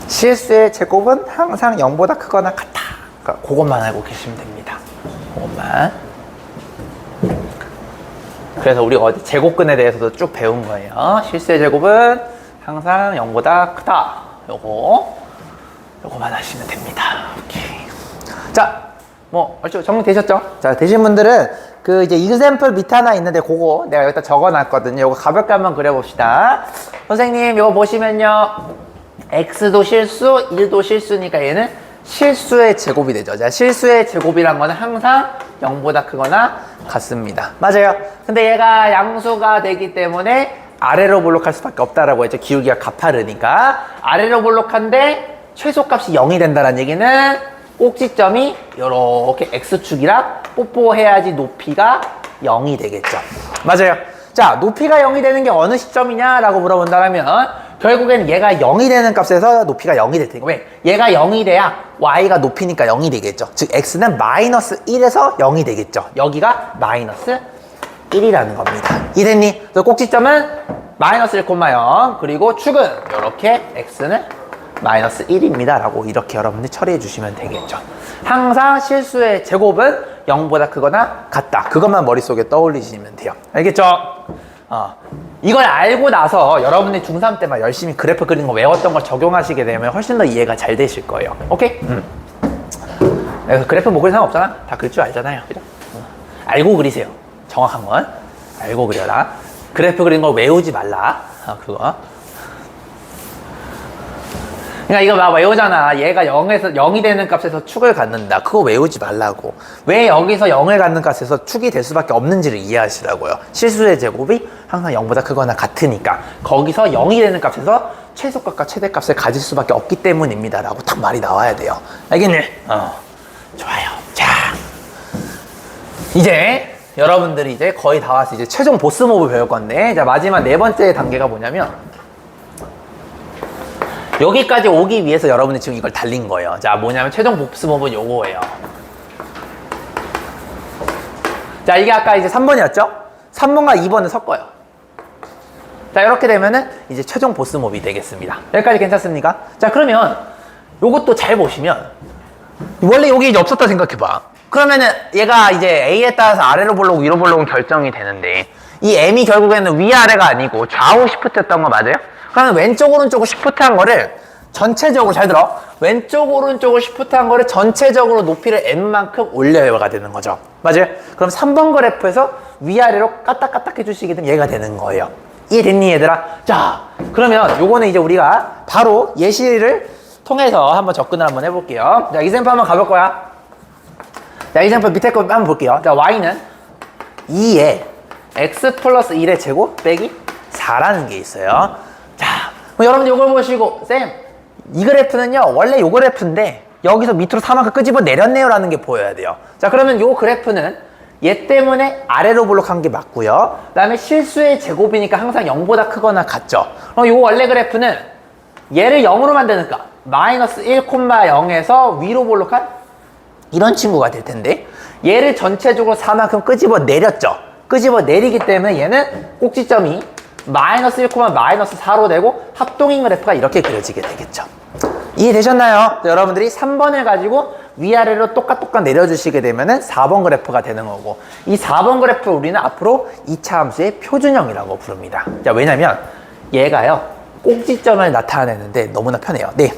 실수의 제곱은 항상 0보다 크거나 같다. 그러니까 그것만 알고 계시면 됩니다. 그것만. 그래서 우리 어디 제곱근에 대해서도 쭉 배운 거예요. 실수의 제곱은 항상 0보다 크다. 요거만 하시면 됩니다. 오케이. 자, 뭐 얼추 정리되셨죠? 자, 되신 분들은 그 이제 example 밑에 하나 있는데 그거 내가 여기다 적어놨거든요. 요거 가볍게 한번 그려봅시다. 선생님, 요거 보시면요. x도 실수, 1도 실수니까 얘는 실수의 제곱이 되죠. 자, 실수의 제곱이란 거는 항상 0보다 크거나 같습니다. 맞아요. 근데 얘가 양수가 되기 때문에 아래로 볼록할 수밖에 없다라고 했죠. 기울기가 가파르니까. 아래로 볼록한데 최소값이 0이 된다는 얘기는 꼭지점이 이렇게 x축이랑 뽀뽀해야지 높이가 0이 되겠죠. 맞아요. 자, 높이가 0이 되는 게 어느 시점이냐라고 물어본다면 결국엔 얘가 0이 되는 값에서 높이가 0이 될 테니까. 왜? 얘가 0이 돼야 y가 높이니까 0이 되겠죠. 즉 x는 마이너스 1에서 0이 되겠죠. 여기가 마이너스 1이라는 겁니다. 이해됐니? 그래서 꼭지점은 마이너스 1,0 그리고 축은 이렇게 x는 마이너스 1입니다 라고 이렇게 여러분들 처리해 주시면 되겠죠. 항상 실수의 제곱은 0보다 크거나 같다. 그것만 머릿속에 떠올리시면 돼요. 알겠죠? 이걸 알고 나서 여러분이 중3 때 막 열심히 그래프 그리는 거 외웠던 걸 적용하시게 되면 훨씬 더 이해가 잘 되실 거예요. 오케이? 그래프 못 그릴 사람 없잖아. 다 그릴 줄 알잖아요. 그죠? 알고 그리세요. 정확한 건. 알고 그려라. 그래프 그린 걸 외우지 말라. 그거. 그러니까 이거 막 외우잖아. 얘가 0이 되는 값에서 축을 갖는다. 그거 외우지 말라고. 왜 여기서 0을 갖는 값에서 축이 될 수밖에 없는지를 이해하시라고요. 실수의 제곱이 항상 0보다 크거나 같으니까. 거기서 0이 되는 값에서 최소값과 최대값을 가질 수밖에 없기 때문입니다. 라고 딱 말이 나와야 돼요. 알겠네? 좋아요. 자, 이제 여러분들이 이제 거의 다 왔어. 이제 최종 보스 몹을 배울 건데, 자, 마지막 네 번째 단계가 뭐냐면, 여기까지 오기 위해서 여러분이 지금 이걸 달린 거예요. 자, 뭐냐면 최종 보스 몹은 요거예요. 자, 이게 아까 이제 3번이었죠? 3번과 2번을 섞어요. 자, 이렇게 되면은 이제 최종 보스 몹이 되겠습니다. 여기까지 괜찮습니까? 자, 그러면 요것도 잘 보시면 원래 여기 이제 없었다 생각해봐. 그러면은 얘가 이제 A에 따라서 아래로 볼록 위로 볼록은 결정이 되는데 이 M이 결국에는 위아래가 아니고 좌우 시프트였던 거 맞아요? 그러면 왼쪽 오른쪽을 시프트한 거를 전체적으로 잘 들어. 왼쪽 오른쪽을 시프트한 거를 전체적으로 높이를 N만큼 올려야가 되는 거죠. 맞아요? 그럼 3번 그래프에서 위아래로 까딱까딱 해주시게 되면 얘가 되는 거예요. 이해됐니 얘들아? 자, 그러면 요거는 이제 우리가 바로 예시를 통해서 한번 접근을 한번 해볼게요. 자, 이샘플 한번 가볼 거야. 자, 이샘플 밑에 거 한번 볼게요. 자, y는 2에 x 플러스 1의 제곱 빼기 4라는 게 있어요. 자, 여러분들 이걸 보시고 쌤, 이 그래프는요 원래 요 그래프인데 여기서 밑으로 4만큼 끄집어 내렸네요 라는 게 보여야 돼요. 자, 그러면 요 그래프는 얘 때문에 아래로 볼록한 게 맞고요. 그 다음에 실수의 제곱이니까 항상 0보다 크거나 같죠. 그럼 요 원래 그래프는 얘를 0으로 만드니까 마이너스 1,0에서 위로 볼록한 이런 친구가 될 텐데 얘를 전체적으로 4만큼 끄집어 내렸죠. 끄집어 내리기 때문에 얘는 꼭지점이 마이너스 1, 마이너스 4로 되고 합동인 그래프가 이렇게 그려지게 되겠죠. 이해되셨나요? 여러분들이 3번을 가지고 위아래로 똑같 내려주시게 되면은 4번 그래프가 되는 거고 이 4번 그래프 우리는 앞으로 2차 함수의 표준형이라고 부릅니다. 자, 왜냐면 얘가요 꼭지점을 나타내는데 너무나 편해요. 네.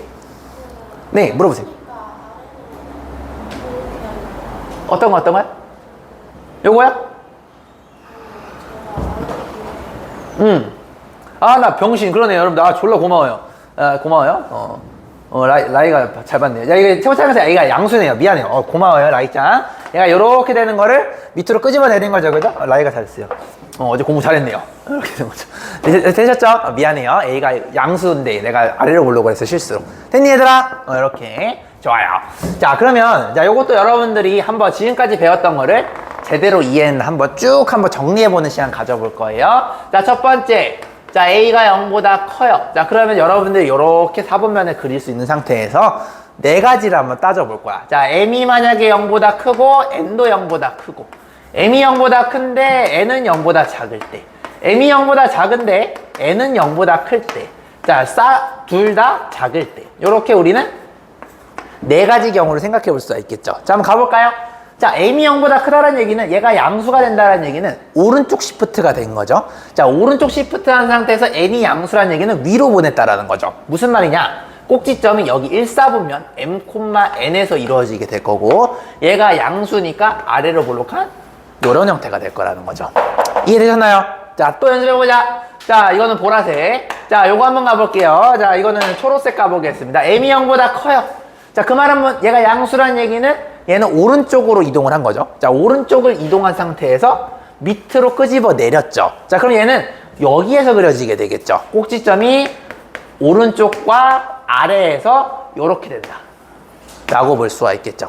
네, 물어보세요. 어떤 거요? 요거요? 아, 나 병신. 그러네요. 여러분, 나 졸라 고마워요. 고마워요. 라이가 잘 봤네요. 야, 이게 채무창에서 A가 양수네요. 미안해요. 고마워요, 라이짱. 얘가 이렇게 되는 거를 밑으로 끄집어 내린 거죠, 그죠? 라이가 잘했어요. 어제 공부 잘했네요. 이렇게 된 거죠. 되셨죠? 미안해요. A가 양수인데 내가 아래로 보려고 해서 실수로. 됐니, 얘들아? 이렇게. 좋아요. 자, 그러면, 자, 요것도 여러분들이 한번 지금까지 배웠던 거를 제대로 이해는 한번 쭉 한번 정리해보는 시간 가져볼 거예요. 자, 첫 번째. 자, A가 0보다 커요. 자, 그러면 여러분들이 이렇게 4번면을 그릴 수 있는 상태에서 네 가지를 한번 따져볼 거야. 자, M이 만약에 0보다 크고 N도 0보다 크고 M이 0보다 큰데 N은 0보다 작을 때 M이 0보다 작은데 N은 0보다 클 때 자, 둘 다 작을 때 이렇게 우리는 네 가지 경우를 생각해 볼 수가 있겠죠. 자, 한번 가볼까요? 자, M이 0보다 크다는 얘기는 얘가 양수가 된다는 얘기는 오른쪽 시프트가 된 거죠. 자, 오른쪽 시프트 한 상태에서 N이 양수라는 얘기는 위로 보냈다라는 거죠. 무슨 말이냐? 꼭지점이 여기 1, 4분면 M, N에서 이루어지게 될 거고 얘가 양수니까 아래로 볼록한 이런 형태가 될 거라는 거죠. 이해되셨나요? 자, 또 연습해보자. 자, 이거는 보라색. 자, 요거 한번 가볼게요. 자, 이거는 초록색 가보겠습니다. M이 0보다 커요. 자, 그 말은 얘가 양수란 얘기는 얘는 오른쪽으로 이동을 한 거죠. 자, 오른쪽을 이동한 상태에서 밑으로 끄집어 내렸죠. 자, 그럼 얘는 여기에서 그려지게 되겠죠. 꼭지점이 오른쪽과 아래에서 이렇게 된다 라고 볼 수가 있겠죠.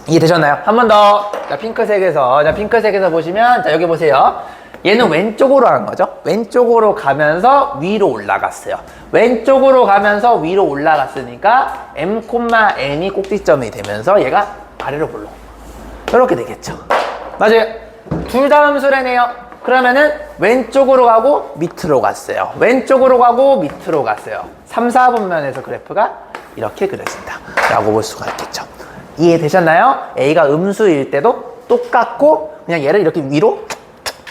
이해되셨나요? 한 번 더. 자, 핑크색에서 보시면, 자, 여기 보세요. 얘는 왼쪽으로 한 거죠. 왼쪽으로 가면서 위로 올라갔어요. 왼쪽으로 가면서 위로 올라갔으니까 M, N이 꼭지점이 되면서 얘가 아래로 볼록 이렇게 되겠죠. 맞아요. 둘 다 함수래네요. 그러면은 왼쪽으로 가고 밑으로 갔어요. 왼쪽으로 가고 밑으로 갔어요. 3, 4분면에서 그래프가 이렇게 그려진다 라고 볼 수가 있겠죠. 이해되셨나요? A가 음수일 때도 똑같고 그냥 얘를 이렇게 위로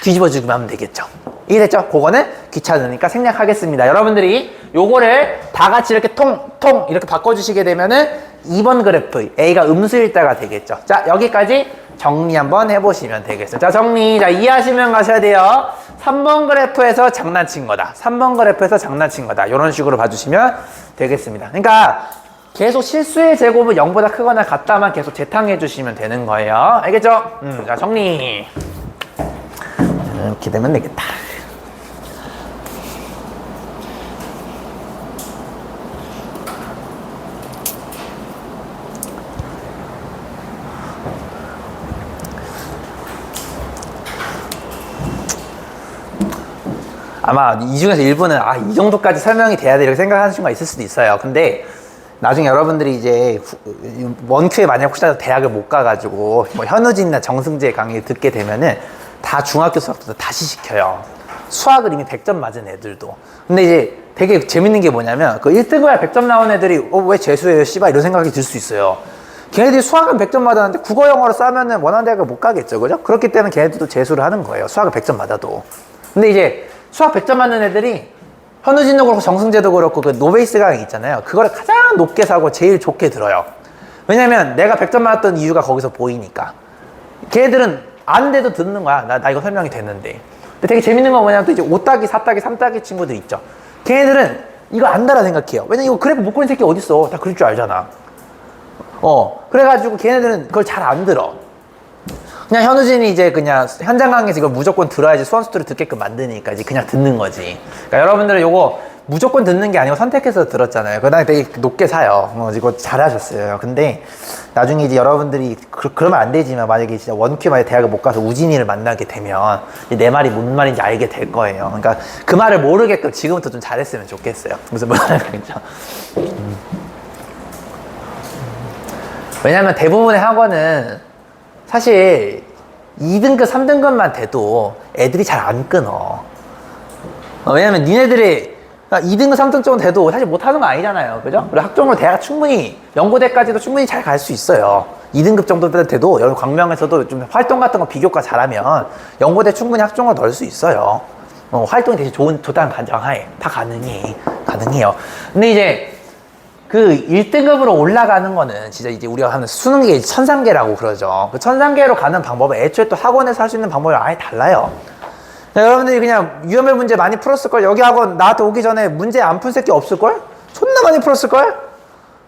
뒤집어주기만 하면 되겠죠. 이해됐죠? 그거는 귀찮으니까 생략하겠습니다. 여러분들이 요거를 다 같이 이렇게 통 이렇게 바꿔주시게 되면은 2번 그래프 A가 음수일 때가 되겠죠. 자, 여기까지 정리 한번 해보시면 되겠어요. 자, 정리. 자, 이해하시면 가셔야 돼요. 3번 그래프에서 장난친 거다. 3번 그래프에서 장난친 거다. 이런 식으로 봐주시면 되겠습니다. 그러니까 계속 실수의 제곱은 0보다 크거나 같다만 계속 재탕해 주시면 되는 거예요. 알겠죠? 자, 정리. 이렇게 되면 되겠다. 아마 이 중에서 일부는 이 정도까지 설명이 돼야 돼 이렇게 생각하는 친구가 있을 수도 있어요. 근데 나중에 여러분들이 이제 원큐에 만약 혹시라도 대학을 못 가가지고 뭐 현우진이나 정승재 강의 듣게 되면은 다 중학교 수학부터 다시 시켜요. 수학을 이미 100점 맞은 애들도. 근데 이제 되게 재밌는 게 뭐냐면 그 1등급에 100점 나온 애들이 왜 재수해요 씨발 이런 생각이 들 수 있어요. 걔네들이 수학은 100점 맞았는데 국어 영어로 싸면은 원하는 대학을 못 가겠죠. 그죠? 그렇기 때문에 걔네들도 재수를 하는 거예요. 수학을 100점 맞아도. 근데 이제 수학 100점 맞는 애들이 현우진도 그렇고 정승재도 그렇고 그 노베이스 강의 있잖아요. 그거를 가장 높게 사고 제일 좋게 들어요. 왜냐면 내가 100점 맞았던 이유가 거기서 보이니까. 걔네들은 안 돼도 듣는 거야. 나 이거 설명이 됐는데. 근데 되게 재밌는 건 뭐냐면 또 이제 5따기, 4따기, 3따기 친구들 있죠. 걔네들은 이거 안다라 생각해요. 왜냐면 이거 그래프 못 그린 새끼 어딨어. 다 그릴 줄 알잖아. 그래가지고 걔네들은 그걸 잘 안 들어. 그냥 현우진이 이제 그냥 현장 강의에서 이걸 무조건 들어야지 수험수들을 듣게끔 만드니까 이제 그냥 듣는 거지. 그러니까 여러분들은 요거 무조건 듣는 게 아니고 선택해서 들었잖아요. 그다음에 되게 높게 사요. 이거 잘하셨어요. 근데 나중에 이제 여러분들이 그러면 안 되지만 만약에 진짜 원큐 만약에 대학을 못 가서 우진이를 만나게 되면 내 말이 뭔 말인지 알게 될 거예요. 그러니까 그 말을 모르게끔 지금부터 좀 잘했으면 좋겠어요. 무슨 말이죠? 왜냐면 대부분의 학원은 사실 2등급, 3등급만 돼도 애들이 잘 안 끊어. 왜냐면 니네들이 2등급, 3등급 정도 돼도 사실 못하는 거 아니잖아요. 그죠? 그리고 학종으로 대학 충분히, 연고대까지도 충분히 잘 갈 수 있어요. 2등급 정도 돼도, 여기 광명에서도 좀 활동 같은 거 비교과 잘하면 연고대 충분히 학종으로 넣을 수 있어요. 활동이 되게 좋다는 가정하에 다 가능해요. 근데 이제 그 1등급으로 올라가는 거는 진짜 이제 우리가 하는 수능계 천상계라고 그러죠. 그 천상계로 가는 방법은 애초에 또 학원에서 할 수 있는 방법이 아예 달라요. 여러분들이 그냥 유형별 문제 많이 풀었을걸? 여기 학원 나한테 오기 전에 문제 안 푼 새끼 없을걸? 존나 많이 풀었을걸?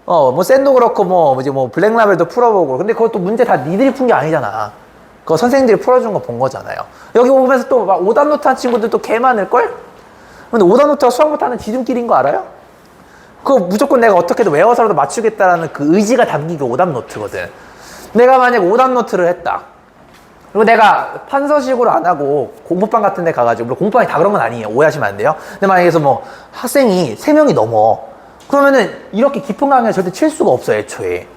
뭐 샌도 그렇고 뭐 블랙라벨도 풀어보고. 근데 그것도 문제 다 니들이 푼 게 아니잖아. 그거 선생님들이 풀어준 거 본 거잖아요. 여기 오면서 또 막 오답 노트 한 친구들도 개 많을걸? 근데 오답 노트가 수학 못하는 지름길인 거 알아요? 그거 무조건 내가 어떻게든 외워서라도 맞추겠다라는 그 의지가 담긴 게 오답 노트거든. 내가 만약 오답 노트를 했다. 그리고 내가 판서식으로 안 하고 공부방 같은 데 가가지고, 물론 공부방이 다 그런 건 아니에요. 오해하시면 안 돼요. 근데 만약에 뭐 학생이 3명이 넘어. 그러면은 이렇게 깊은 강의를 절대 칠 수가 없어, 애초에.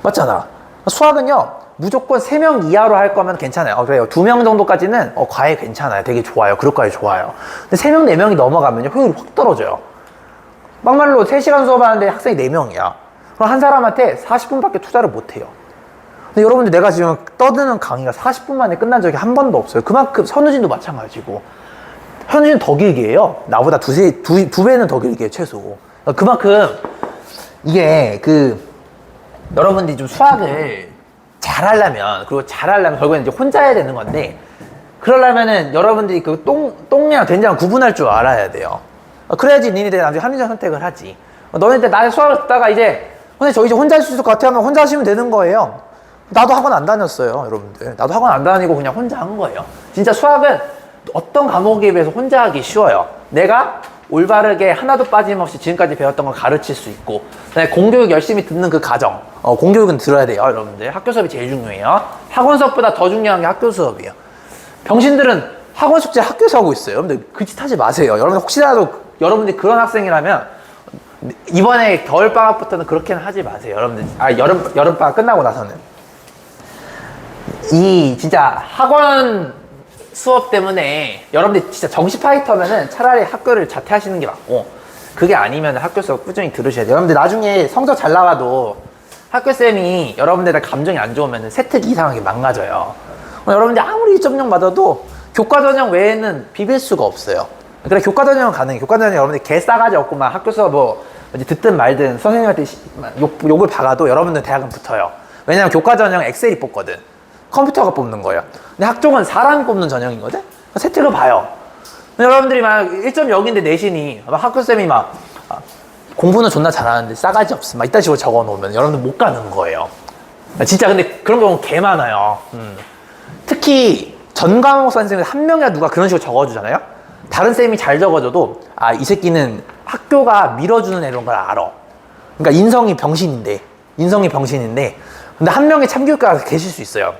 맞잖아. 수학은요, 무조건 3명 이하로 할 거면 괜찮아요. 그래요. 2명 정도까지는 과외 괜찮아요. 되게 좋아요. 그룹과외 좋아요. 근데 3명, 4명이 넘어가면요, 효율이 확 떨어져요. 막말로 3시간 수업하는데 학생이 4명이야. 그럼 한 사람한테 40분밖에 투자를 못 해요. 근데 여러분들 내가 지금 떠드는 강의가 40분 만에 끝난 적이 한 번도 없어요. 그만큼 선우진도 마찬가지고. 현우진은 더 길게 해요. 나보다 두 배는 더 길게 해요, 최소. 그만큼 이게 여러분들이 좀 수학을 잘하려면, 그리고 잘하려면 결국엔 이제 혼자 해야 되는 건데, 그러려면은 여러분들이 그 똥이랑 된장 구분할 줄 알아야 돼요. 그래야지 니네들이 나중에 합리적 선택을 하지. 너네들 나의 수학을 듣다가 이제 근데 저 이제 혼자 할 수 있을 것 같아 하면 혼자 하시면 되는 거예요. 나도 학원 안 다녔어요, 여러분들. 나도 학원 안 다니고 그냥 혼자 한 거예요. 진짜 수학은 어떤 과목에 비해서 혼자 하기 쉬워요. 내가 올바르게 하나도 빠짐없이 지금까지 배웠던 걸 가르칠 수 있고, 공교육 열심히 듣는 그 과정. 공교육은 들어야 돼요, 여러분들. 학교 수업이 제일 중요해요. 학원 수업보다 더 중요한 게 학교 수업이에요. 병신들은 학원 숙제 학교에서 하고 있어요. 여러분들 그 짓 하지 마세요. 여러분들 혹시라도 여러분들이 그런 학생이라면 이번에 겨울방학부터는 그렇게는 하지 마세요. 여러분들 여름방학 끝나고 나서는 이 진짜 학원 수업 때문에 여러분들이 진짜 정시 파이터면은 차라리 학교를 자퇴하시는 게 맞고, 그게 아니면 학교 수업 꾸준히 들으셔야 돼요. 여러분들 나중에 성적 잘 나와도 학교쌤이 여러분들의 감정이 안 좋으면 세특이 이상하게 망가져요. 여러분들 아무리 2.0 맞아도 교과 전형 외에는 비빌 수가 없어요. 그래, 교과 전형은 가능해. 교과 전형 여러분들 개 싸가지 없고 막 학교 수업 뭐 이제 듣든 말든 선생님한테 욕을 박아도 여러분들 대학은 붙어요. 왜냐면 교과 전형은 엑셀이 뽑거든. 컴퓨터가 뽑는 거예요. 근데 학종은 사람이 뽑는 전형이거든? 세트를 봐요. 여러분들이 막 1.0인데 내신이 막 학교쌤이 막 공부는 존나 잘하는데 싸가지 없음 막 이딴 식으로 적어 놓으면 여러분들 못 가는 거예요. 진짜 근데 그런 거 보면 개 많아요. 특히 전 과목 선생님 한 명이라 누가 그런 식으로 적어주잖아요. 다른 쌤이 잘 적어줘도 아, 이 새끼는 학교가 밀어주는 애런 걸 알아. 그러니까 인성이 병신인데 근데 한 명의 참교육가가 계실 수 있어요.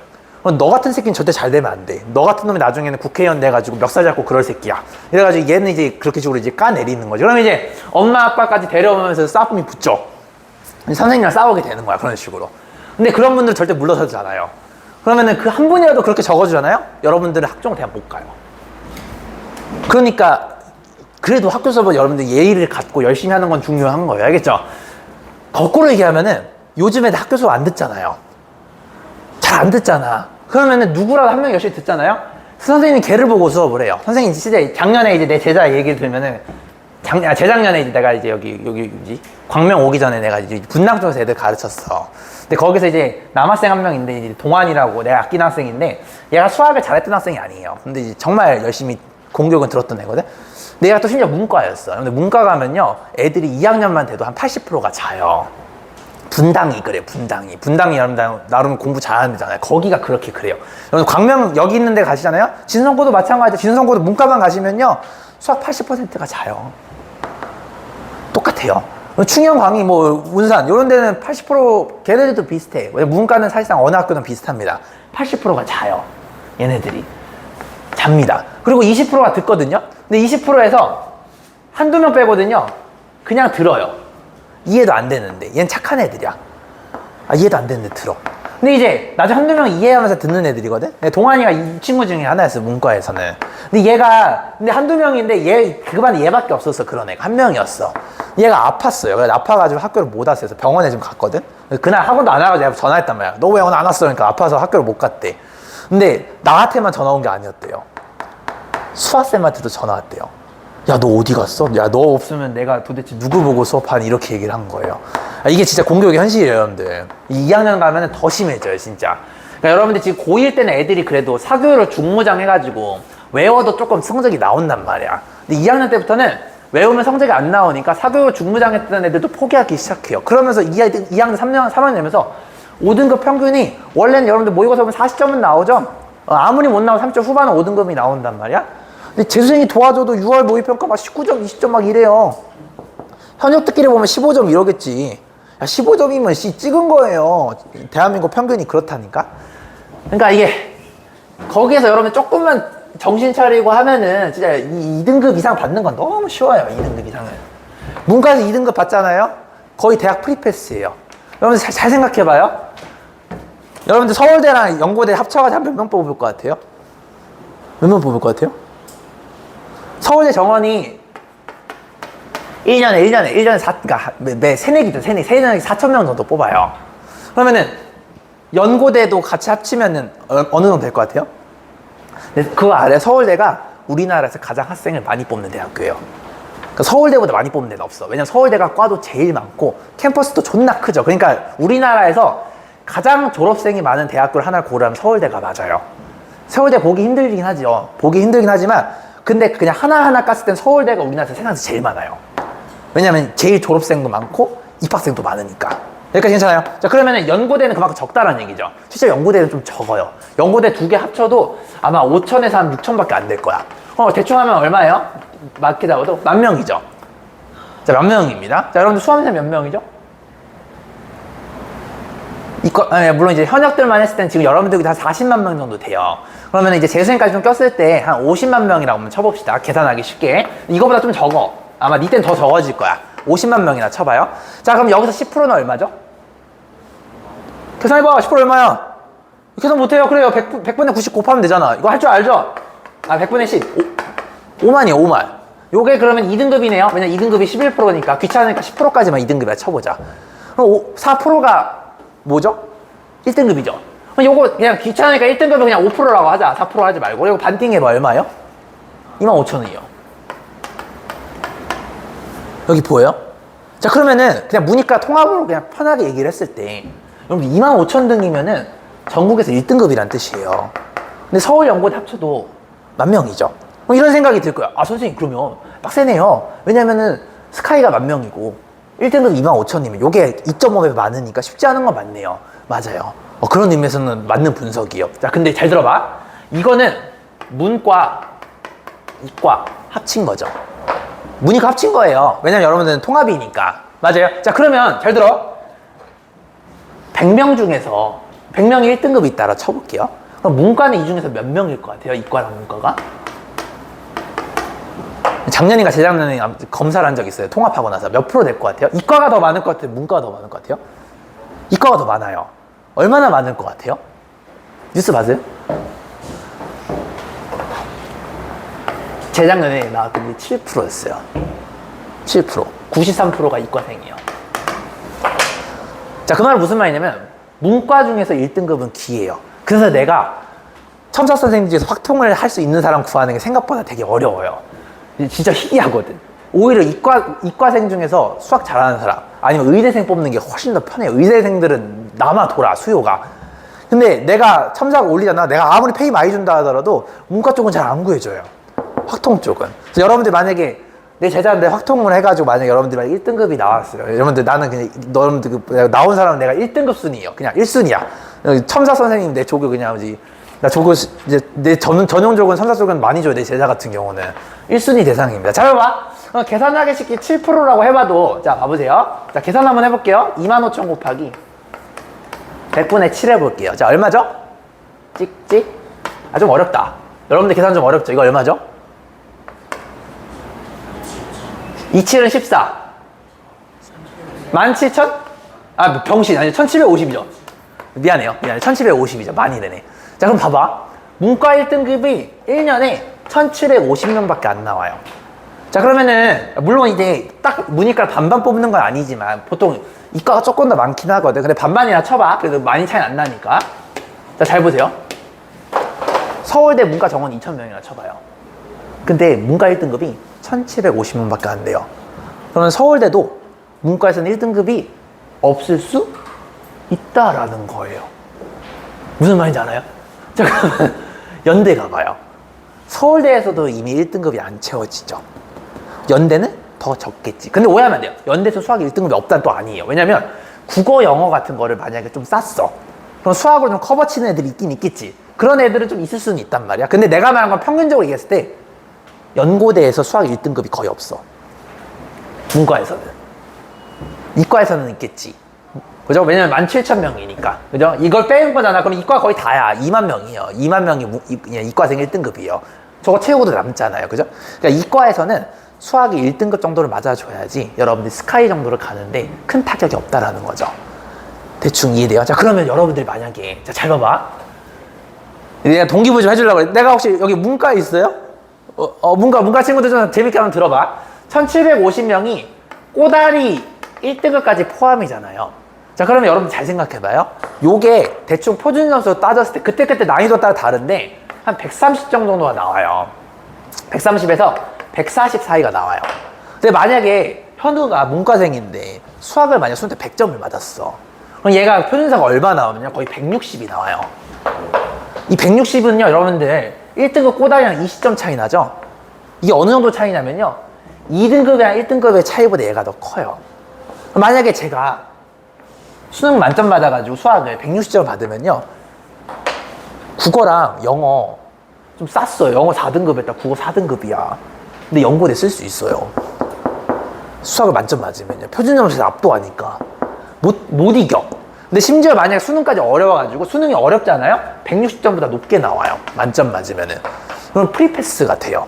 너 같은 새끼는 절대 잘 되면 안 돼. 너 같은 놈이 나중에는 국회의원 돼가지고 멱살 잡고 그럴 새끼야. 이래가지고 얘는 이제 그렇게 식으로 이제 까내리는 거죠. 그러면 이제 엄마 아빠까지 데려오면서 싸움이 붙죠. 선생님이랑 싸우게 되는 거야. 그런 식으로. 근데 그런 분들은 절대 물러서지 않아요. 그러면은 그 한 분이라도 그렇게 적어주잖아요? 여러분들은 학종을 대학 못 가요. 그러니까 그래도 학교 수업은 여러분들 예의를 갖고 열심히 하는 건 중요한 거예요. 알겠죠? 거꾸로 얘기하면은 요즘 애들 학교 수업 안 듣잖아요. 잘 안 듣잖아. 그러면은 누구라도 한 명 열심히 듣잖아요? 선생님이 걔를 보고 수업을 해요. 선생님 진짜 작년에 이제 내 제자 얘기를 들으면은 재작년에 이제 내가 이제 여기 뭐지? 광명 오기 전에 내가 이제 분당 쪽에서 애들 가르쳤어. 근데 거기서 이제 남학생 한 명인데 이제 동환이라고 내가 아끼는 학생인데 얘가 수학을 잘했던 학생이 아니에요. 근데 이제 정말 열심히 공격은 들었던 애거든. 근데 얘가 또 심지어 문과였어. 근데 문과 가면요 애들이 2학년만 돼도 한 80%가 자요. 분당이 그래. 분당이 여러분 나름 공부 잘하는 데잖아요. 거기가 그렇게 그래요. 여러분 광명 여기 있는 데 가시잖아요. 진성고도 마찬가지죠. 진성고도 문과만 가시면요 수학 80%가 자요. 똑같아요. 충영, 광희, 뭐 운산 이런 데는 80% 걔네들도 비슷해. 문과는 사실상 어느 학교는 비슷합니다. 80%가 자요. 얘네들이 잡니다. 그리고 20%가 듣거든요. 근데 20%에서 한두 명 빼거든요. 그냥 들어요. 이해도 안 되는데 얘는 착한 애들이야. 아, 이해도 안 되는데 들어. 근데 이제 나중에 한두 명 이해하면서 듣는 애들이거든. 동환이가 이 친구 중에 하나였어. 문과에서는. 근데 얘가 근데 한두 명인데 얘 그 반에 얘밖에 없었어. 그런 애가 한 명이었어. 얘가 아팠어요. 그래서 아파가지고 학교를 못 왔어요. 그래서 병원에 좀 갔거든. 그날 학원도 안 와가지고 내가 전화했단 말이야. 너 왜 오늘 안 왔어? 그러니까 아파서 학교를 못 갔대. 근데 나한테만 전화 온 게 아니었대요. 수아쌤한테도 전화 왔대요. 야, 너 어디 갔어? 야, 너 없으면 내가 도대체 누구 보고 수업하니? 이렇게 얘기를 한 거예요. 아, 이게 진짜 공교육의 현실이에요, 여러분들. 2학년 가면 더 심해져요, 진짜. 그러니까 여러분들 지금 고1 때는 애들이 그래도 사교육을 중무장 해가지고 외워도 조금 성적이 나온단 말이야. 근데 2학년 때부터는 외우면 성적이 안 나오니까 사교육 중무장 했던 애들도 포기하기 시작해요. 그러면서 2학년, 3학년 되면서 5등급 평균이 원래는 여러분들 모의고사 보면 40점은 나오죠? 아무리 못 나오면 3점 후반은 5등급이 나온단 말이야. 근데 재수생이 도와줘도 6월 모의평가 막 19점, 20점 막 이래요. 현역 듣기를 보면 15점 이러겠지. 야, 15점이면 찍은 거예요. 대한민국 평균이 그렇다니까. 그러니까 이게 거기에서 여러분 조금만 정신 차리고 하면은 진짜 2등급 이상 받는 건 너무 쉬워요. 2등급 이상은. 문과에서 2등급 받잖아요. 거의 대학 프리패스예요. 여러분들 잘 생각해봐요. 여러분들 서울대랑 연고대 합쳐가지고 한 몇 명 뽑을 것 같아요? 몇 명 뽑을 것 같아요? 서울대 정원이 1년에 4, 그러니까 매 새내기죠. 새내기 4,000명 정도 뽑아요. 그러면은 연고대도 같이 합치면은 어느 정도 될 것 같아요? 근데 그 아래 서울대가 우리나라에서 가장 학생을 많이 뽑는 대학교예요. 그러니까 서울대보다 많이 뽑는 데는 없어. 왜냐면 서울대가 과도 제일 많고 캠퍼스도 존나 크죠. 그러니까 우리나라에서 가장 졸업생이 많은 대학교를 하나 고르면 서울대가 맞아요. 서울대 보기 힘들긴 하죠. 보기 힘들긴 하지만 근데 그냥 하나하나 깠을 땐 서울대가 우리나라에서 세상에서 제일 많아요. 왜냐면 제일 졸업생도 많고 입학생도 많으니까. 여기까지 괜찮아요? 자, 그러면 연고대는 그만큼 적다라는 얘기죠. 실제 연고대는 좀 적어요. 연고대 2개 합쳐도 아마 5천에서 한 6천밖에 안 될 거야. 대충 하면 얼마예요? 맞게 잡아도 10,000명이죠. 자, 몇 명입니다. 자, 여러분들 수험생 몇 명이죠? 물론 이제 현역들만 했을 땐 지금 여러분들이 한 40만 명 정도 돼요. 그러면 이제 재수생까지 좀 꼈을 때 한 50만 명이라고 한번 쳐봅시다. 계산하기 쉽게. 이거보다 좀 적어. 아마 니 때는 더 적어질 거야. 50만 명이나 쳐봐요. 자, 그럼 여기서 10%는 얼마죠? 계산해봐. 10% 얼마야? 계산 못해요. 그래요. 100분의 90 곱하면 되잖아. 이거 할 줄 알죠? 100분의 10. 5만이요, 5만. 요게 그러면 2등급이네요. 왜냐면 2등급이 11%니까 귀찮으니까 10%까지만 2등급이라 쳐보자. 그럼 4%가 뭐죠? 1등급이죠. 요거 그냥 귀찮으니까 1등급은 그냥 5%라고 하자. 4% 하지 말고. 그리고 반띵해봐. 얼마요? 25,000원이요. 여기 보여요? 자, 그러면은 그냥 문이과 통합으로 그냥 편하게 얘기를 했을 때 여러분들 25,000등이면은 전국에서 1등급이란 뜻이에요. 근데 서울 연고대 합쳐도 10,000명이죠. 이런 생각이 들 거야. 아, 선생님, 그러면 빡세네요. 왜냐면은 스카이가 10,000명이고 1등급 25,000이면 요게 2.5배 많으니까 쉽지 않은 건 맞네요. 맞아요. 그런 의미에서는 맞는 분석이에요. 자, 근데 잘 들어봐. 이거는 문과, 이과 합친 거죠. 문이과 합친 거예요. 왜냐면 여러분들은 통합이니까. 맞아요. 자, 그러면 잘 들어. 100명 중에서 100명이 1등급이 있다라 쳐볼게요. 그럼 문과는 이 중에서 몇 명일 것 같아요? 이과랑 문과가? 작년인가 재작년에 검사를 한 적 있어요. 통합하고 나서 몇 프로 될 것 같아요? 이과가 더 많을 것 같아요? 문과가 더 많을 것 같아요? 이과가 더 많아요. 얼마나 많을 것 같아요? 뉴스 봤어요? 재작년에 나왔던 게 7%였어요. 7%. 93%가 이과생이에요. 자, 그 말은 무슨 말이냐면 문과 중에서 1등급은 기예요. 그래서 내가 첨삭 선생님 중에서 확통을 할 수 있는 사람 구하는 게 생각보다 되게 어려워요. 진짜 희귀하거든. 오히려 이과생 중에서 수학 잘하는 사람 아니면 의대생 뽑는 게 훨씬 더 편해요. 의대생들은 남아 돌아, 수요가. 근데 내가 첨삭 올리잖아. 내가 아무리 페이 많이 준다 하더라도 문과 쪽은 잘 안 구해줘요. 확통 쪽은. 그래서 여러분들 만약에 내 제자인데 확통을 해가지고 만약에 여러분들 만약에 1등급이 나왔어요. 여러분들 나는 그냥 여러분들 나온 사람은 내가 1등급 순위예요. 그냥 1순위야. 첨삭 선생님 내 조교 그냥 뭐지. 나 조교 이제 내 전용 조교는 첨삭 조교는 많이 줘요. 내 제자 같은 경우는 1순위 대상입니다. 자, 봐봐. 계산하기 쉽게 7%라고 해봐도 자 봐보세요. 자, 계산 한번 해볼게요. 25,000 곱하기 100분의 7 해볼게요. 자, 얼마죠? 찍찍. 아, 좀 어렵다. 여러분들 계산 좀 어렵죠? 이거 얼마죠? 27은 14. 17,000? 아, 병신. 아니, 1750이죠. 미안해요. 1750이죠. 많이 되네. 자, 그럼 봐봐. 문과 1등급이 1년에 1750명밖에 안 나와요. 자, 그러면은, 물론 이제 딱 문이과 반반 뽑는 건 아니지만, 보통 이과가 조금 더 많긴 하거든. 근데 반반이나 쳐봐. 그래도 많이 차이 안 나니까. 자, 잘 보세요. 서울대 문과 정원 2,000명이나 쳐봐요. 근데 문과 1등급이 1750명밖에 안 돼요. 그러면 서울대도 문과에서는 1등급이 없을 수 있다라는 거예요. 무슨 말인지 알아요? 자, 그러면 연대 가봐요. 서울대에서도 이미 1등급이 안 채워지죠. 연대는 더 적겠지. 근데 오해하면 안 돼요. 연대에서 수학 1등급이 없다는 또 아니에요. 왜냐면 국어, 영어 같은 거를 만약에 좀 쌌어. 그럼 수학으로 좀 커버 치는 애들이 있긴 있겠지. 그런 애들은 좀 있을 수는 있단 말이야. 근데 내가 말한 건 평균적으로 얘기했을 때 연고대에서 수학 1등급이 거의 없어. 문과에서는. 이과에서는 있겠지. 그죠? 왜냐면 17,000명이니까. 그죠? 이걸 빼는 거잖아. 그럼 이과 거의 다야. 2만 명이에요. 2만 명이 이과생 1등급이에요. 저거 채우고도 남잖아요. 그죠? 그러니까 이과에서는 수학이 1등급 정도를 맞아줘야지 여러분들이 스카이 정도를 가는데 큰 타격이 없다라는 거죠. 대충 이해돼요? 자, 그러면 여러분들이 만약에, 자, 잘 봐봐. 내가 동기부여 좀 해주려고 그래. 내가 혹시 여기 문과에 있어요? 문과 친구들 좀 재밌게 한번 들어봐. 1750명이 꼬다리 1등급까지 포함이잖아요. 자, 그러면 여러분 잘 생각해봐요. 요게 대충 표준점수 따졌을 때 그때 난이도 따라 다른데 한 130점 정도가 나와요. 130에서 140 사이가 나와요. 근데 만약에 현우가 문과생인데 수학을 만약 수능 때 100점을 맞았어. 그럼 얘가 표준사가 얼마 나오면요? 거의 160이 나와요. 이 160은요, 여러분들 1등급 꼬다리랑 20점 차이 나죠? 이게 어느 정도 차이냐면요, 2등급이랑 1등급의 차이보다 얘가 더 커요. 만약에 제가 수능 만점 받아가지고 수학을 160점 받으면요, 국어랑 영어 좀 쌌어요. 영어 4등급 했다. 국어 4등급이야. 근데 연고대 쓸 수 있어요. 수학을 만점 맞으면요. 표준점수에서 압도하니까. 못 이겨. 근데 심지어 만약에 수능까지 어려워가지고 수능이 어렵잖아요? 160점보다 높게 나와요. 만점 맞으면은. 그럼 프리패스가 돼요.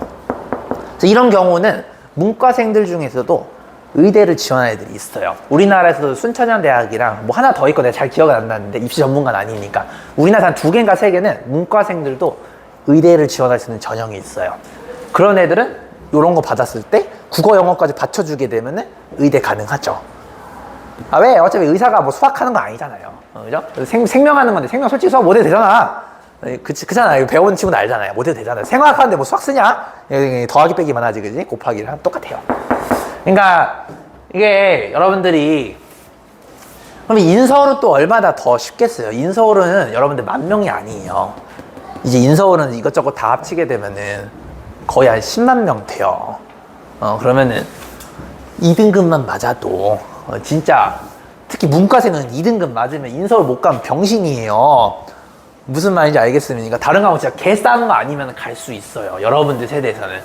이런 경우는 문과생들 중에서도 의대를 지원하는 애들이 있어요. 우리나라에서도 순천향대학이랑 뭐 하나 더 있고 내가 잘 기억이 안 나는데 입시 전문가는 아니니까 우리나라 한 2개인가 3개는 문과생들도 의대를 지원할 수 있는 전형이 있어요. 그런 애들은 이런 거 받았을 때 국어 영어까지 받쳐주게 되면 의대 가능하죠. 아, 왜? 어차피 의사가 뭐 수학하는 거 아니잖아요. 그죠? 생명하는 건데 생명 솔직히 수학 못해도 되잖아. 그잖아요. 배우는 친구는 알잖아요. 못해도 되잖아요. 생활하는데 뭐 수학 쓰냐? 더하기 빼기만 하지, 그지? 곱하기랑 똑같아요. 그러니까 이게 여러분들이 그럼 인서울은 또 얼마나 더 쉽겠어요? 인서울은 여러분들 10,000명이 아니에요. 이제 인서울은 이것저것 다 합치게 되면은 거의 한 10만 명 돼요. 그러면은 2등급만 맞아도 진짜 특히 문과생은 2등급 맞으면 인서울 못 가면 병신이에요. 무슨 말인지 알겠습니까? 다른 과목 진짜 개 싸는 거 아니면 갈 수 있어요. 여러분들 세대에서는.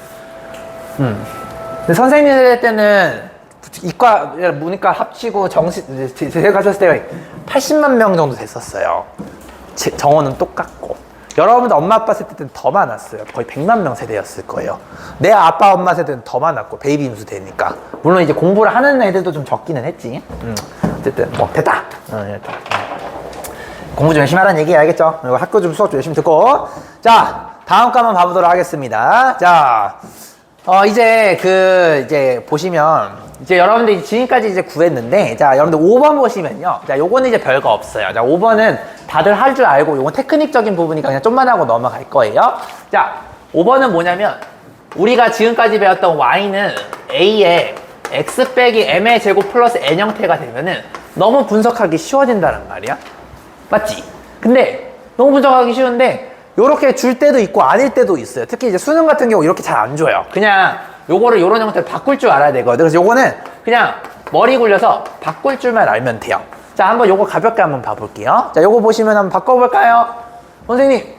근데 선생님 세대 때는 이과, 문과 합치고 제가 가셨을 때가 80만 명 정도 됐었어요. 정원은 똑같고. 여러분들 엄마 아빠 세대 때는 더 많았어요. 거의 100만 명 세대였을 거예요. 내 아빠 엄마 세대는 더 많았고, 베이비 임수 되니까. 물론 이제 공부를 하는 애들도 좀 적기는 했지. 어쨌든 뭐 됐다. 공부 좀 열심히 하라는 얘기 알겠죠? 그리고 학교 좀 수업 좀 열심히 듣고. 자, 다음 거 한번 봐보도록 하겠습니다. 자, 이제 보시면, 이제 여러분들 지금까지 이제 구했는데, 자, 여러분들 5번 보시면요. 자, 요거는 이제 별거 없어요. 자, 5번은 다들 할 줄 알고, 요건 테크닉적인 부분이니까 그냥 좀만 하고 넘어갈 거예요. 자, 5번은 뭐냐면, 우리가 지금까지 배웠던 y는 a의 x 빼기 m의 제곱 플러스 n 형태가 되면은 너무 분석하기 쉬워진다는 말이야. 맞지? 근데 너무 분석하기 쉬운데, 요렇게 줄 때도 있고 아닐 때도 있어요. 특히 이제 수능 같은 경우 이렇게 잘 안 줘요. 그냥 요거를 요런 형태로 바꿀 줄 알아야 되거든. 그래서 요거는 그냥 머리 굴려서 바꿀 줄만 알면 돼요. 자, 한번 요거 가볍게 한번 봐볼게요. 자, 요거 보시면 한번 바꿔볼까요? 선생님,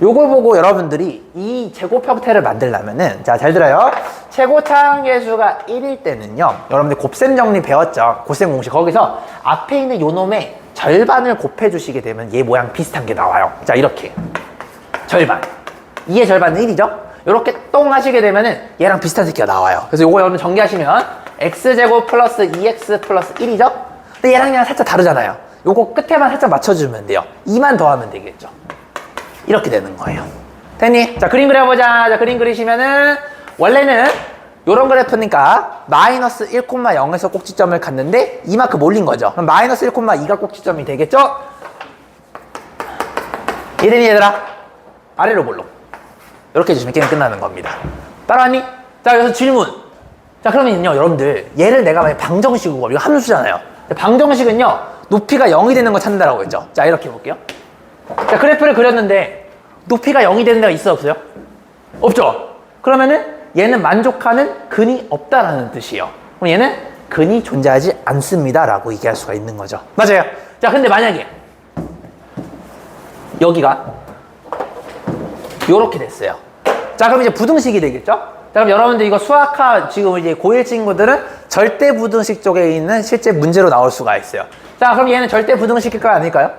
요걸 보고 여러분들이 이 제곱 형태를 만들려면은, 자, 잘 들어요. 최고차항계수가 1일 때는요, 여러분들 곱셈 정리 배웠죠? 곱셈 공식. 거기서 앞에 있는 요 놈의 절반을 곱해주시게 되면 얘 모양 비슷한 게 나와요. 자, 이렇게. 절반. 2의 절반은 1이죠? 이렇게 똥 하시게 되면은 얘랑 비슷한 새끼가 나와요. 그래서 요거 여러분 전개하시면 x제곱 플러스 2x 플러스 1이죠? 근데 얘랑 그냥 살짝 다르잖아요. 요거 끝에만 살짝 맞춰주면 돼요. 2만 더하면 되겠죠. 이렇게 되는 거예요. 됐니? 자, 그림 그려보자. 자, 그림 그리시면은 원래는 요런 그래프니까 마이너스 1,0에서 꼭지점을 갔는데 이만큼 올린 거죠. 그럼 마이너스 1,2가 꼭지점이 되겠죠? 이해되니 얘들아? 아래로 볼록. 이렇게 해주시면 게임 끝나는 겁니다. 따라왔니? 자, 여기서 질문. 자, 그러면요 여러분들 얘를 내가 만약 방정식으로, 이거 함수잖아요. 방정식은요 높이가 0이 되는 거 찾는다라고 했죠. 자, 이렇게 볼게요. 자, 그래프를 그렸는데 높이가 0이 되는 데가 있어 없어요? 없죠? 그러면은 얘는 만족하는 근이 없다라는 뜻이에요. 그럼 얘는 근이 존재하지 않습니다라고 얘기할 수가 있는 거죠. 맞아요. 자, 근데 만약에 여기가 요렇게 됐어요. 자, 그럼 이제 부등식이 되겠죠? 자, 그럼 여러분들 이거 수학하 지금 이제 고1 친구들은 절대 부등식 쪽에 있는 실제 문제로 나올 수가 있어요. 자, 그럼 얘는 절대 부등식일까요? 아닐까요?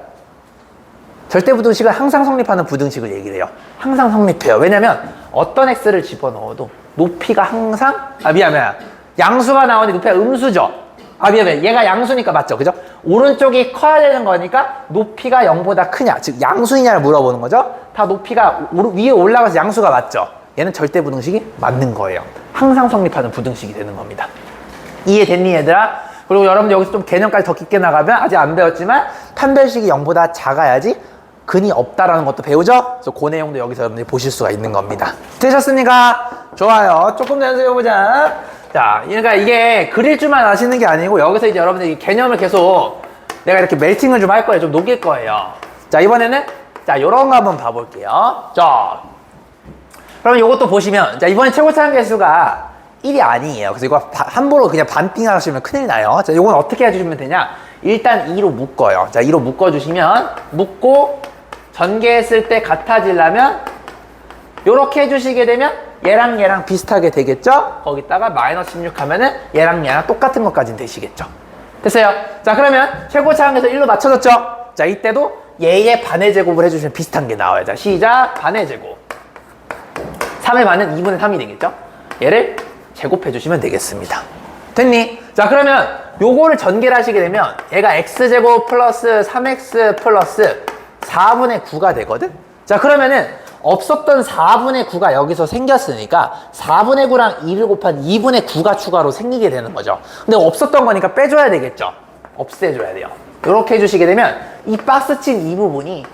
절대 부등식은 항상 성립하는 부등식을 얘기를 해요. 항상 성립해요. 왜냐면 어떤 x를 집어넣어도 높이가 항상, 미안. 양수가 나오는데 높이가 음수죠. 미안. 얘가 양수니까 맞죠? 그죠? 오른쪽이 커야 되는 거니까 높이가 0보다 크냐, 즉 양수이냐를 물어보는 거죠. 다 높이가 위에 올라가서 양수가 맞죠? 얘는 절대 부등식이 맞는 거예요. 항상 성립하는 부등식이 되는 겁니다. 이해됐니 얘들아? 그리고 여러분들 여기서 좀 개념까지 더 깊게 나가면 아직 안 배웠지만 판별식이 0보다 작아야지 근이 없다라는 것도 배우죠? 그래서 그 내용도 여기서 여러분들이 보실 수가 있는 겁니다. 되셨습니까? 좋아요. 조금 더 연습해보자. 자, 그러니까 이게 그릴 줄만 아시는 게 아니고 여기서 이제 여러분들이 개념을 계속 내가 이렇게 멜팅을 좀 할 거예요. 좀 녹일 거예요. 자, 이번에는 자, 요런 거 한번 봐볼게요. 자, 그러면 요것도 보시면, 자, 이번에 최고차항 계수가 1이 아니에요. 그래서 이거 함부로 그냥 반띵 하시면 큰일 나요. 자, 요건 어떻게 해주시면 되냐? 일단 2로 묶어요. 자, 2로 묶어주시면, 묶고 전개했을 때 같아지려면 요렇게 해주시게 되면 얘랑 비슷하게 되겠죠? 거기다가 마이너스 16 하면은 얘랑 똑같은 것까지는 되시겠죠? 됐어요? 자, 그러면 최고차항에서 1로 맞춰졌죠? 자, 이때도 얘의 반의 제곱을 해주시면 비슷한 게 나와요. 자, 시작. 반의 제곱. 3의 반은 2분의 3이 되겠죠? 얘를 제곱해 주시면 되겠습니다. 됐니? 자, 그러면 요거를 전개를 하시게 되면 얘가 x제곱 플러스 3x 플러스 4분의 9가 되거든? 자, 그러면은 없었던 4분의 9가 여기서 생겼으니까 4분의 9랑 2를 곱한 2분의 9가 추가로 생기게 되는 거죠. 근데 없었던 거니까 빼줘야 되겠죠? 없애줘야 돼요. 이렇게 해주시게 되면 이 박스친 이 부분이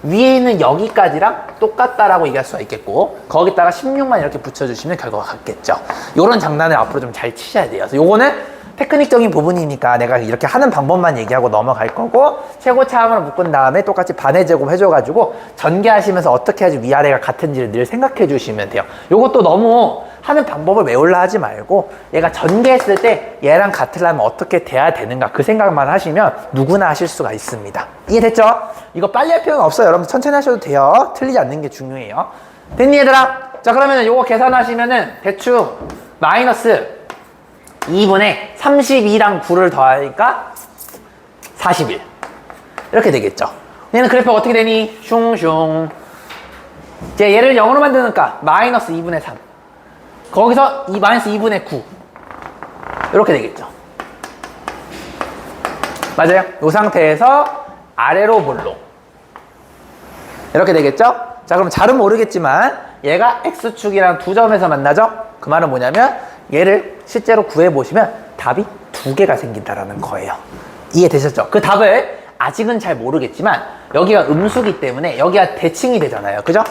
위에 있는 여기까지랑 똑같다라고 얘기할 수가 있겠고 거기다가 16만 이렇게 붙여주시면 결과가 같겠죠. 이런 장난을 앞으로 좀 잘 치셔야 돼요. 그래서 요거는 테크닉적인 부분이니까 내가 이렇게 하는 방법만 얘기하고 넘어갈 거고, 최고차함으로 묶은 다음에 똑같이 반의 제곱 해줘가지고 전개하시면서 어떻게 해야지 위아래가 같은지를 늘 생각해 주시면 돼요. 요것도 너무 하는 방법을 외우려 하지 말고 얘가 전개했을 때 얘랑 같으려면 어떻게 돼야 되는가 그 생각만 하시면 누구나 하실 수가 있습니다. 이해됐죠? 이거 빨리 할 필요는 없어요. 여러분 천천히 하셔도 돼요. 틀리지 않는 게 중요해요. 됐니 얘들아? 자, 그러면 요거 계산하시면은 대충 마이너스 2분의 32랑 9를 더하니까 41 이렇게 되겠죠. 얘는 그래프 어떻게 되니? 슝슝. 이제 얘를 0으로 만드니까 마이너스 2분의 3 거기서 마이너스 2분의 9 이렇게 되겠죠. 맞아요. 이 상태에서 아래로 볼록 이렇게 되겠죠. 자, 그럼 잘은 모르겠지만 얘가 X축이랑 두 점에서 만나죠. 그 말은 뭐냐면 얘를 실제로 구해보시면 답이 두 개가 생긴다라는 거예요. 이해되셨죠? 그 답을 아직은 잘 모르겠지만 여기가 음수기 때문에 여기가 대칭이 되잖아요. 그죠?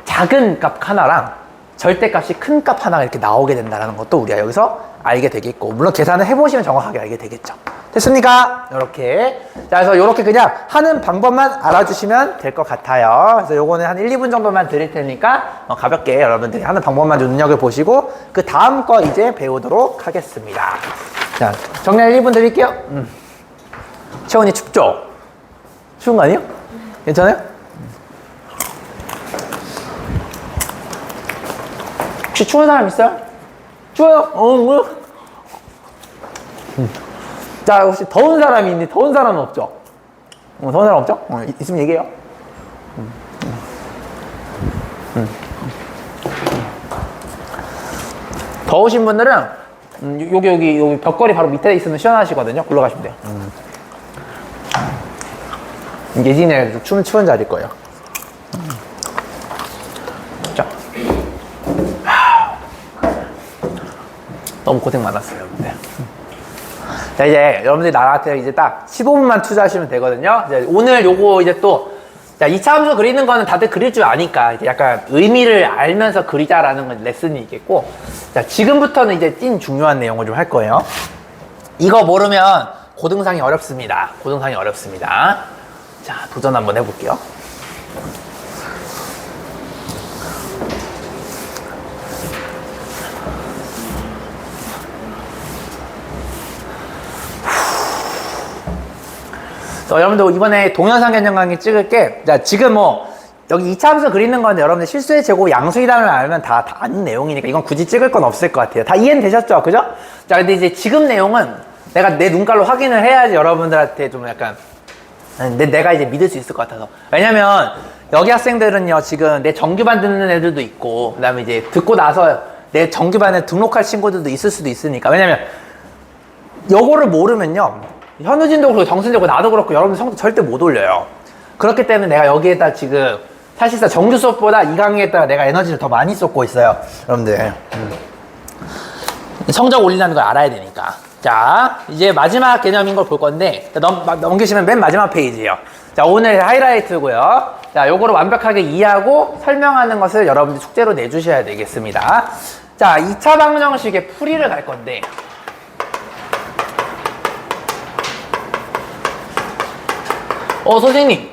작은 값 하나랑 절대값이 큰 값 하나가 이렇게 나오게 된다는 것도 우리가 여기서 알게 되겠고, 물론 계산을 해보시면 정확하게 알게 되겠죠. 됐습니까? 이렇게. 자, 그래서 이렇게 그냥 하는 방법만 알아주시면 될 것 같아요. 그래서 요거는 한 1, 2분 정도만 드릴 테니까 가볍게 여러분들이 하는 방법만 좀 눈여겨보시고 그 다음 거 이제 배우도록 하겠습니다. 자, 정리할 1, 2분 드릴게요. 채원이 춥죠? 추운 거 아니에요? 괜찮아요? 혹시 추운 사람 있어요? 추워요? 뭐요? 자, 혹시 더운 사람이 있니? 더운 사람은 없죠? 더운 사람 없죠? 있으면 얘기해요. 더우신 분들은 여기 벽걸이 바로 밑에 있으면 시원하시거든요. 굴러가시면 돼요. 예진이가 추운 자리일 거예요. 자, 너무 고생 많았어요, 여러분들. 자, 이제 여러분들이 나한테 이제 딱 15분만 투자하시면 되거든요. 이제 오늘 요거 이제 또, 자, 2차 함수 그리는 거는 다들 그릴 줄 아니까 이제 약간 의미를 알면서 그리자라는 건 레슨이 있겠고, 자, 지금부터는 이제 찐 중요한 내용을 좀 할 거예요. 이거 모르면 고등상이 어렵습니다. 고등상이 어렵습니다. 자, 도전 한번 해볼게요. 여러분들 이번에 동영상 개념 강의 찍을게. 자, 지금 뭐 여기 2차 함수 그리는 건데 여러분들 실수의 제곱 양수이단을 알면 다 아는 내용이니까 이건 굳이 찍을 건 없을 것 같아요. 다 이해는 되셨죠? 그죠? 자, 근데 이제 지금 내용은 내가 내 눈깔로 확인을 해야지 여러분들한테 좀 약간 내가 이제 믿을 수 있을 것 같아서. 왜냐면 여기 학생들은요 지금 내 정규반 듣는 애들도 있고, 그 다음에 이제 듣고 나서 내 정규반에 등록할 친구들도 있을 수도 있으니까. 왜냐면 요거를 모르면요 현우진도 그렇고 정순이도 그렇고 나도 그렇고 여러분들 성적 절대 못 올려요. 그렇기 때문에 내가 여기에다 지금 사실상 정규 수업보다 이 강의에다가 내가 에너지를 더 많이 쏟고 있어요. 여러분들 성적 올린다는 걸 알아야 되니까. 자, 이제 마지막 개념인 걸 볼 건데 넘기시면 맨 마지막 페이지예요. 자, 오늘 하이라이트고요. 자, 요거를 완벽하게 이해하고 설명하는 것을 여러분들 숙제로 내주셔야 되겠습니다. 자, 2차 방정식의 풀이를 갈 건데, 선생님.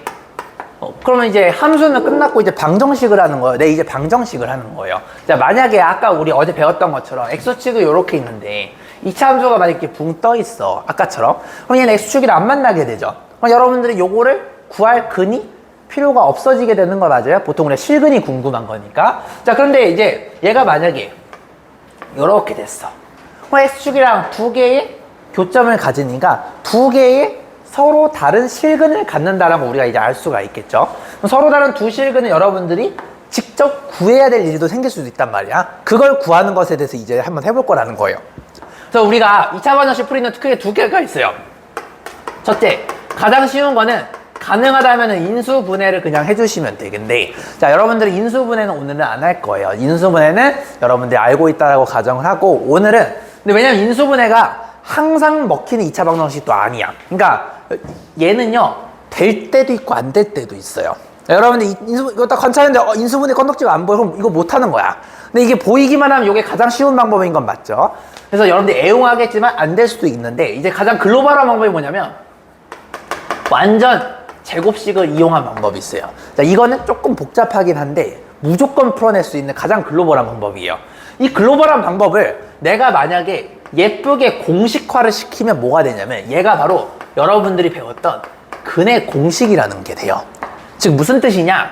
그러면 이제 함수는 끝났고 이제 방정식을 하는 거예요. 네, 이제 방정식을 하는 거예요. 자, 만약에 아까 우리 어제 배웠던 것처럼 x축이 이렇게 있는데 2차 함수가 만약에 이렇게 붕 떠 있어. 아까처럼. 그럼 얘는 x축이랑 안 만나게 되죠. 그럼 여러분들이 요거를 구할 근이 필요가 없어지게 되는 거 맞아요? 보통 우리가 실근이 궁금한 거니까. 자, 그런데 이제 얘가 만약에 이렇게 됐어. 그럼 x축이랑 두 개의 교점을 가지니까 두 개의 서로 다른 실근을 갖는다라고 우리가 이제 알 수가 있겠죠. 그럼 서로 다른 두 실근을 여러분들이 직접 구해야 될 일도 생길 수도 있단 말이야. 그걸 구하는 것에 대해서 이제 한번 해볼 거라는 거예요. 그래서 우리가 2차 방정식 풀이는 크게 두 개가 있어요. 첫째, 가장 쉬운 거는 가능하다면 인수분해를 그냥 해주시면 되겠는데, 자, 여러분들이 인수분해는 오늘은 안 할 거예요. 인수분해는 여러분들이 알고 있다고 가정을 하고, 오늘은 근데 왜냐면 인수분해가 항상 먹히는 2차 방정식도 아니야. 그러니까 얘는요 될 때도 있고 안 될 때도 있어요. 여러분들 이거 딱 관찰했는데 인수분해 건덕지가 안 보여. 그럼 이거 못 하는 거야. 근데 이게 보이기만 하면 이게 가장 쉬운 방법인 건 맞죠. 그래서 여러분들이 애용하겠지만 안 될 수도 있는데 이제 가장 글로벌한 방법이 뭐냐면 완전 제곱식을 이용한 방법이 있어요. 자, 이거는 조금 복잡하긴 한데 무조건 풀어낼 수 있는 가장 글로벌한 방법이에요. 이 글로벌한 방법을 내가 만약에 예쁘게 공식화를 시키면 뭐가 되냐면 얘가 바로 여러분들이 배웠던 근의 공식이라는 게 돼요. 즉 무슨 뜻이냐?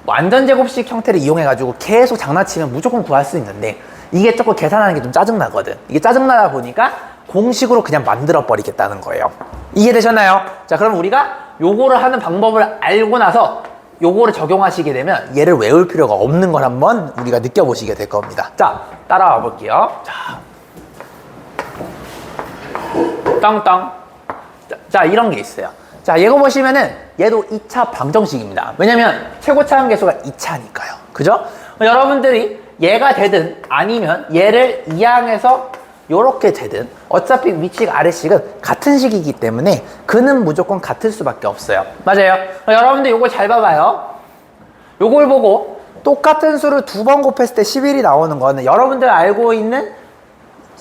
완전 제곱식 형태를 이용해가지고 계속 장난치면 무조건 구할 수 있는데 이게 조금 계산하는 게 좀 짜증나거든. 이게 짜증나다 보니까 공식으로 그냥 만들어 버리겠다는 거예요. 이해되셨나요? 자, 그럼 우리가 요거를 하는 방법을 알고 나서 요거를 적용하시게 되면 얘를 외울 필요가 없는 걸 한번 우리가 느껴보시게 될 겁니다. 자, 따라와 볼게요. 자, 땅땅. 자, 이런 게 있어요. 자, 이거 보시면은 얘도 2차 방정식입니다. 왜냐면 최고차 함계수가 2차니까요. 그죠? 여러분들이 얘가 되든 아니면 얘를 이항해서 요렇게 되든 어차피 위식 아래식은 같은 식이기 때문에 근은 무조건 같을 수밖에 없어요. 맞아요. 여러분들 요걸 잘 봐봐요. 요걸 보고 똑같은 수를 2번 곱했을 때 11이 나오는 거는 여러분들 알고 있는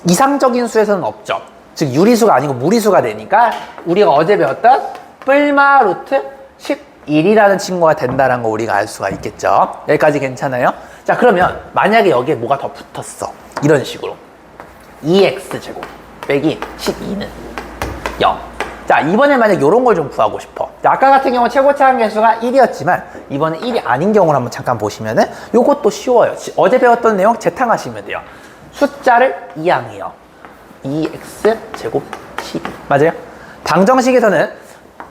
이상적인 수에서는 없죠. 즉 유리수가 아니고 무리수가 되니까 우리가 어제 배웠던 뿔마 루트 11이라는 친구가 된다는 거 우리가 알 수가 있겠죠. 여기까지 괜찮아요? 자, 그러면 만약에 여기에 뭐가 더 붙었어. 이런 식으로 2x제곱 빼기 12는 0. 자, 이번에 만약 이런 걸 좀 구하고 싶어. 자, 아까 같은 경우 최고차 함계수가 1이었지만 이번에 1이 아닌 경우를 한번 잠깐 보시면은 요것도 쉬워요. 어제 배웠던 내용 재탕하시면 돼요. 숫자를 이항해요. 2x제곱 12. 맞아요? 방정식에서는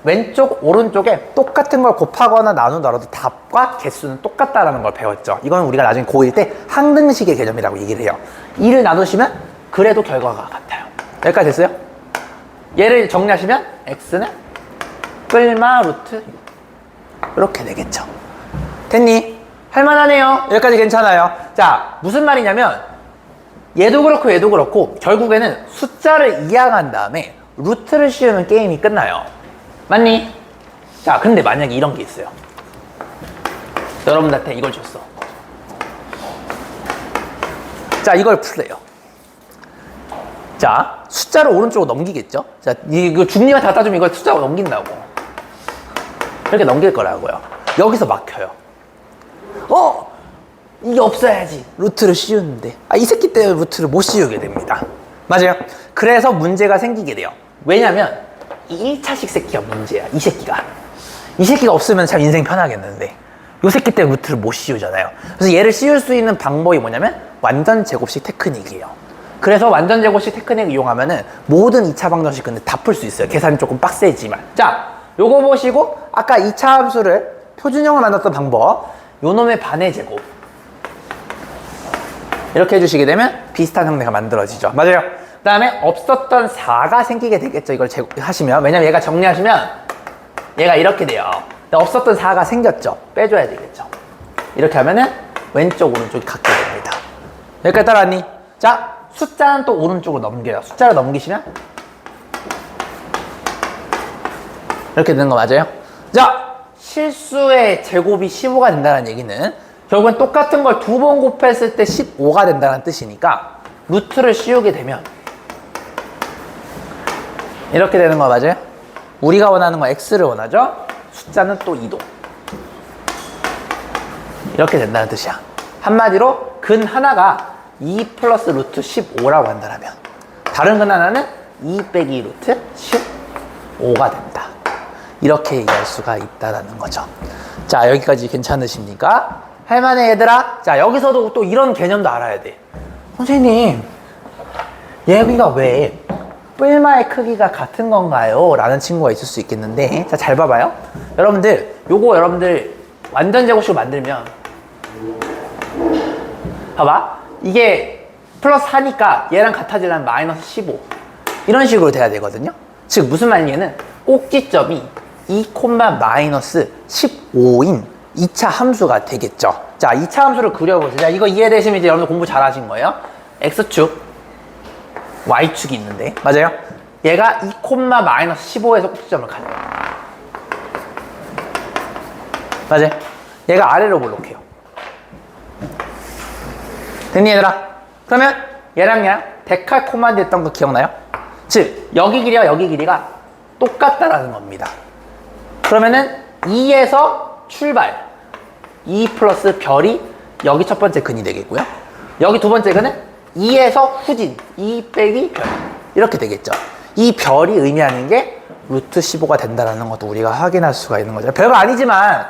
왼쪽 오른쪽에 똑같은 걸 곱하거나 나누더라도 답과 개수는 똑같다라는 걸 배웠죠. 이건 우리가 나중에 고1 때 항등식의 개념이라고 얘기를 해요. 2를 나누시면 그래도 결과가 같아요. 여기까지 됐어요? 얘를 정리하시면 x는 뿔마 루트 6 이렇게 되겠죠. 됐니? 할만하네요. 여기까지 괜찮아요. 자, 무슨 말이냐면 얘도 그렇고 얘도 그렇고 결국에는 숫자를 이항한 다음에 루트를 씌우면 게임이 끝나요. 맞니? 자, 근데 만약에 이런 게 있어요. 여러분들한테 이걸 줬어. 자, 이걸 풀래요. 자, 숫자를 오른쪽으로 넘기겠죠? 자, 이거 중리가 다 따지면 이걸 숫자로 넘긴다고. 이렇게 넘길 거라고요. 여기서 막혀요. 이게 없어야지. 루트를 씌우는데. 이 새끼 때문에 루트를 못 씌우게 됩니다. 맞아요? 그래서 문제가 생기게 돼요. 왜냐면 이 1차식 새끼가 문제야. 이 새끼가 없으면 참 인생 편하겠는데 이 새끼 때문에 루트를 못 씌우잖아요. 그래서 얘를 씌울 수 있는 방법이 뭐냐면 완전 제곱식 테크닉이에요. 그래서 완전 제곱식 테크닉을 이용하면은 모든 2차 방정식 근데 다 풀 수 있어요. 계산이 조금 빡세지만. 자, 요거 보시고 아까 2차 함수를 표준형을 만들었던 방법, 요 놈의 반의 제곱 이렇게 해주시게 되면 비슷한 형태가 만들어지죠. 맞아요? 그 다음에 없었던 4가 생기게 되겠죠. 이걸 하시면. 왜냐면 얘가 정리하시면 얘가 이렇게 돼요. 없었던 4가 생겼죠. 빼줘야 되겠죠. 이렇게 하면은 왼쪽 오른쪽이 같게 됩니다. 여기까지 따라왔니? 자, 숫자는 또 오른쪽으로 넘겨요. 숫자를 넘기시면 이렇게 되는 거 맞아요? 자, 실수의 제곱이 15가 된다는 얘기는 결국엔 똑같은 걸 2번 곱했을 때 15가 된다는 뜻이니까 루트를 씌우게 되면 이렇게 되는 거 맞아요? 우리가 원하는 건 x를 원하죠? 숫자는 또 2도 이렇게 된다는 뜻이야. 한마디로 근 하나가 2 플러스 루트 15라고 한다면 다른 근 하나는 2 빼기 루트 15가 된다. 이렇게 얘기할 수가 있다는 거죠. 자, 여기까지 괜찮으십니까? 할만해 얘들아? 자, 여기서도 또 이런 개념도 알아야 돼. 선생님, 여기가 왜 뿔마의 크기가 같은 건가요? 라는 친구가 있을 수 있겠는데, 자, 잘 봐봐요. 여러분들, 요거 여러분들 완전 제곱식으로 만들면 봐봐. 이게 플러스 4니까 얘랑 같아지려면 마이너스 15 이런 식으로 돼야 되거든요. 즉 무슨 말이냐면 꼭지점이 2, 마이너스 15인 2차 함수가 되겠죠. 자, 2차 함수를 그려보세요. 자, 이거 이해되시면 이제 여러분들 공부 잘 하신 거예요. X축, Y축이 있는데 맞아요? 얘가 2, 마이너스 15에서 꼭지점을 가요. 맞아요? 얘가 아래로 볼록해요. 됐니 얘들아? 그러면 얘랑 데칼코마니 했던 거 기억나요? 즉 여기 길이와 여기 길이가 똑같다라는 겁니다. 그러면은 2에서 출발 2 플러스 별이 여기 첫 번째 근이 되겠고요. 여기 두 번째 근은 2에서 후진 2 빼기 별 이렇게 되겠죠. 이 별이 의미하는 게 루트 15가 된다는 것도 우리가 확인할 수가 있는 거죠. 별거 아니지만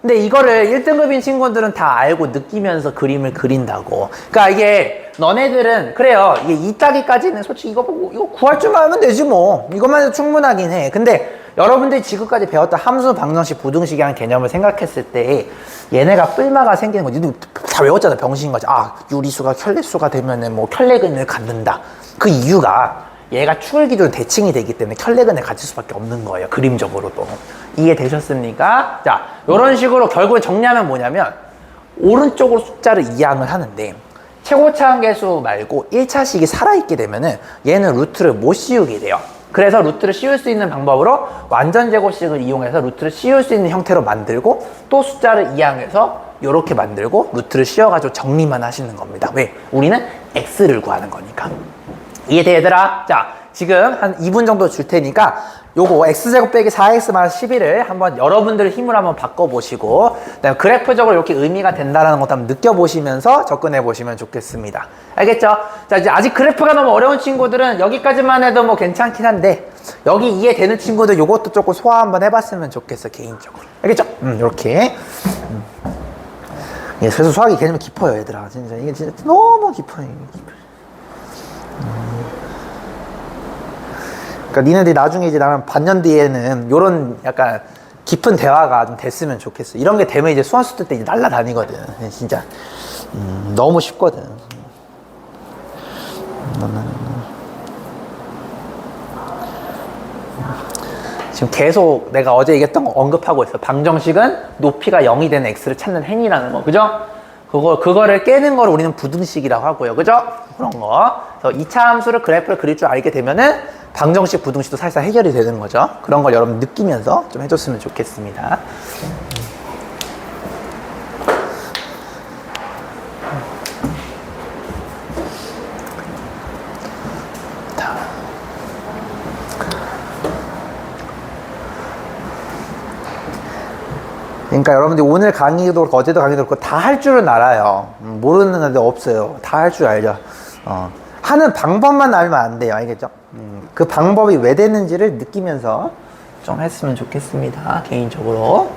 근데 이거를 1등급인 친구들은 다 알고 느끼면서 그림을 그린다고. 그러니까 이게 너네들은 그래요. 이게 2따기까지는 솔직히 이거 보고 이거 구할 줄만 하면 되지 뭐. 이것만 해도 충분하긴 해. 근데 여러분들이 지금까지 배웠던 함수, 방정식, 부등식이라는 개념을 생각했을 때 얘네가 뿔마가 생기는 거지. 다 외웠잖아. 병신같이. 아, 유리수가 켤레수가 되면은 뭐 켤레근을 갖는다. 그 이유가 얘가 축을 기준 대칭이 되기 때문에 켤레근을 갖출 수밖에 없는 거예요. 그림적으로도. 이해되셨습니까? 자, 이런 식으로 결국에 정리하면 뭐냐면 오른쪽으로 숫자를 이항을 하는데 최고차항계수 말고 1차식이 살아있게 되면은 얘는 루트를 못 씌우게 돼요. 그래서 루트를 씌울 수 있는 방법으로 완전제곱식을 이용해서 루트를 씌울 수 있는 형태로 만들고 또 숫자를 이항해서 이렇게 만들고 루트를 씌워가지고 정리만 하시는 겁니다. 왜? 우리는 x를 구하는 거니까. 이해돼 얘들아? 자, 지금 한 2분 정도 줄 테니까 요거 x제곱 빼기 4x-11을 한번 여러분들 힘으로 한번 바꿔보시고 그다음에 그래프적으로 이렇게 의미가 된다는 것도 한번 느껴보시면서 접근해 보시면 좋겠습니다. 알겠죠? 자, 이제 아직 그래프가 너무 어려운 친구들은 여기까지만 해도 뭐 괜찮긴 한데 여기 이해되는 친구들 요것도 조금 소화 한번 해봤으면 좋겠어 개인적으로. 알겠죠? 이렇게. 예, 그래서 수학이 개념이 깊어요 얘들아. 진짜 이게 진짜 너무 깊어요. 그러니까 니네들이 나중에 이제 나는 반년 뒤에는 요런 약간 깊은 대화가 좀 됐으면 좋겠어. 이런 게 되면 이제 수험수들 때 이제 날라다니거든. 진짜 너무 쉽거든. 지금 계속 내가 어제 얘기했던 거 언급하고 있어. 방정식은 높이가 0이 되는 x를 찾는 행위라는 거, 그죠? 그거를 깨는 걸 우리는 부등식이라고 하고요, 그죠? 그런 거. 그래서 2차 함수를 그래프를 그릴 줄 알게 되면은 방정식, 부등식도 사실상 해결이 되는 거죠. 그런 걸 여러분 느끼면서 좀 해줬으면 좋겠습니다. 그러니까 여러분들이 오늘 강의도 그렇고 어제도 강의도 그렇고 다 할 줄은 알아요. 모르는 애들 없어요. 다 할 줄 알죠. 하는 방법만 알면 안 돼요. 알겠죠? 그 방법이 왜 되는지를 느끼면서 좀 했으면 좋겠습니다. 개인적으로.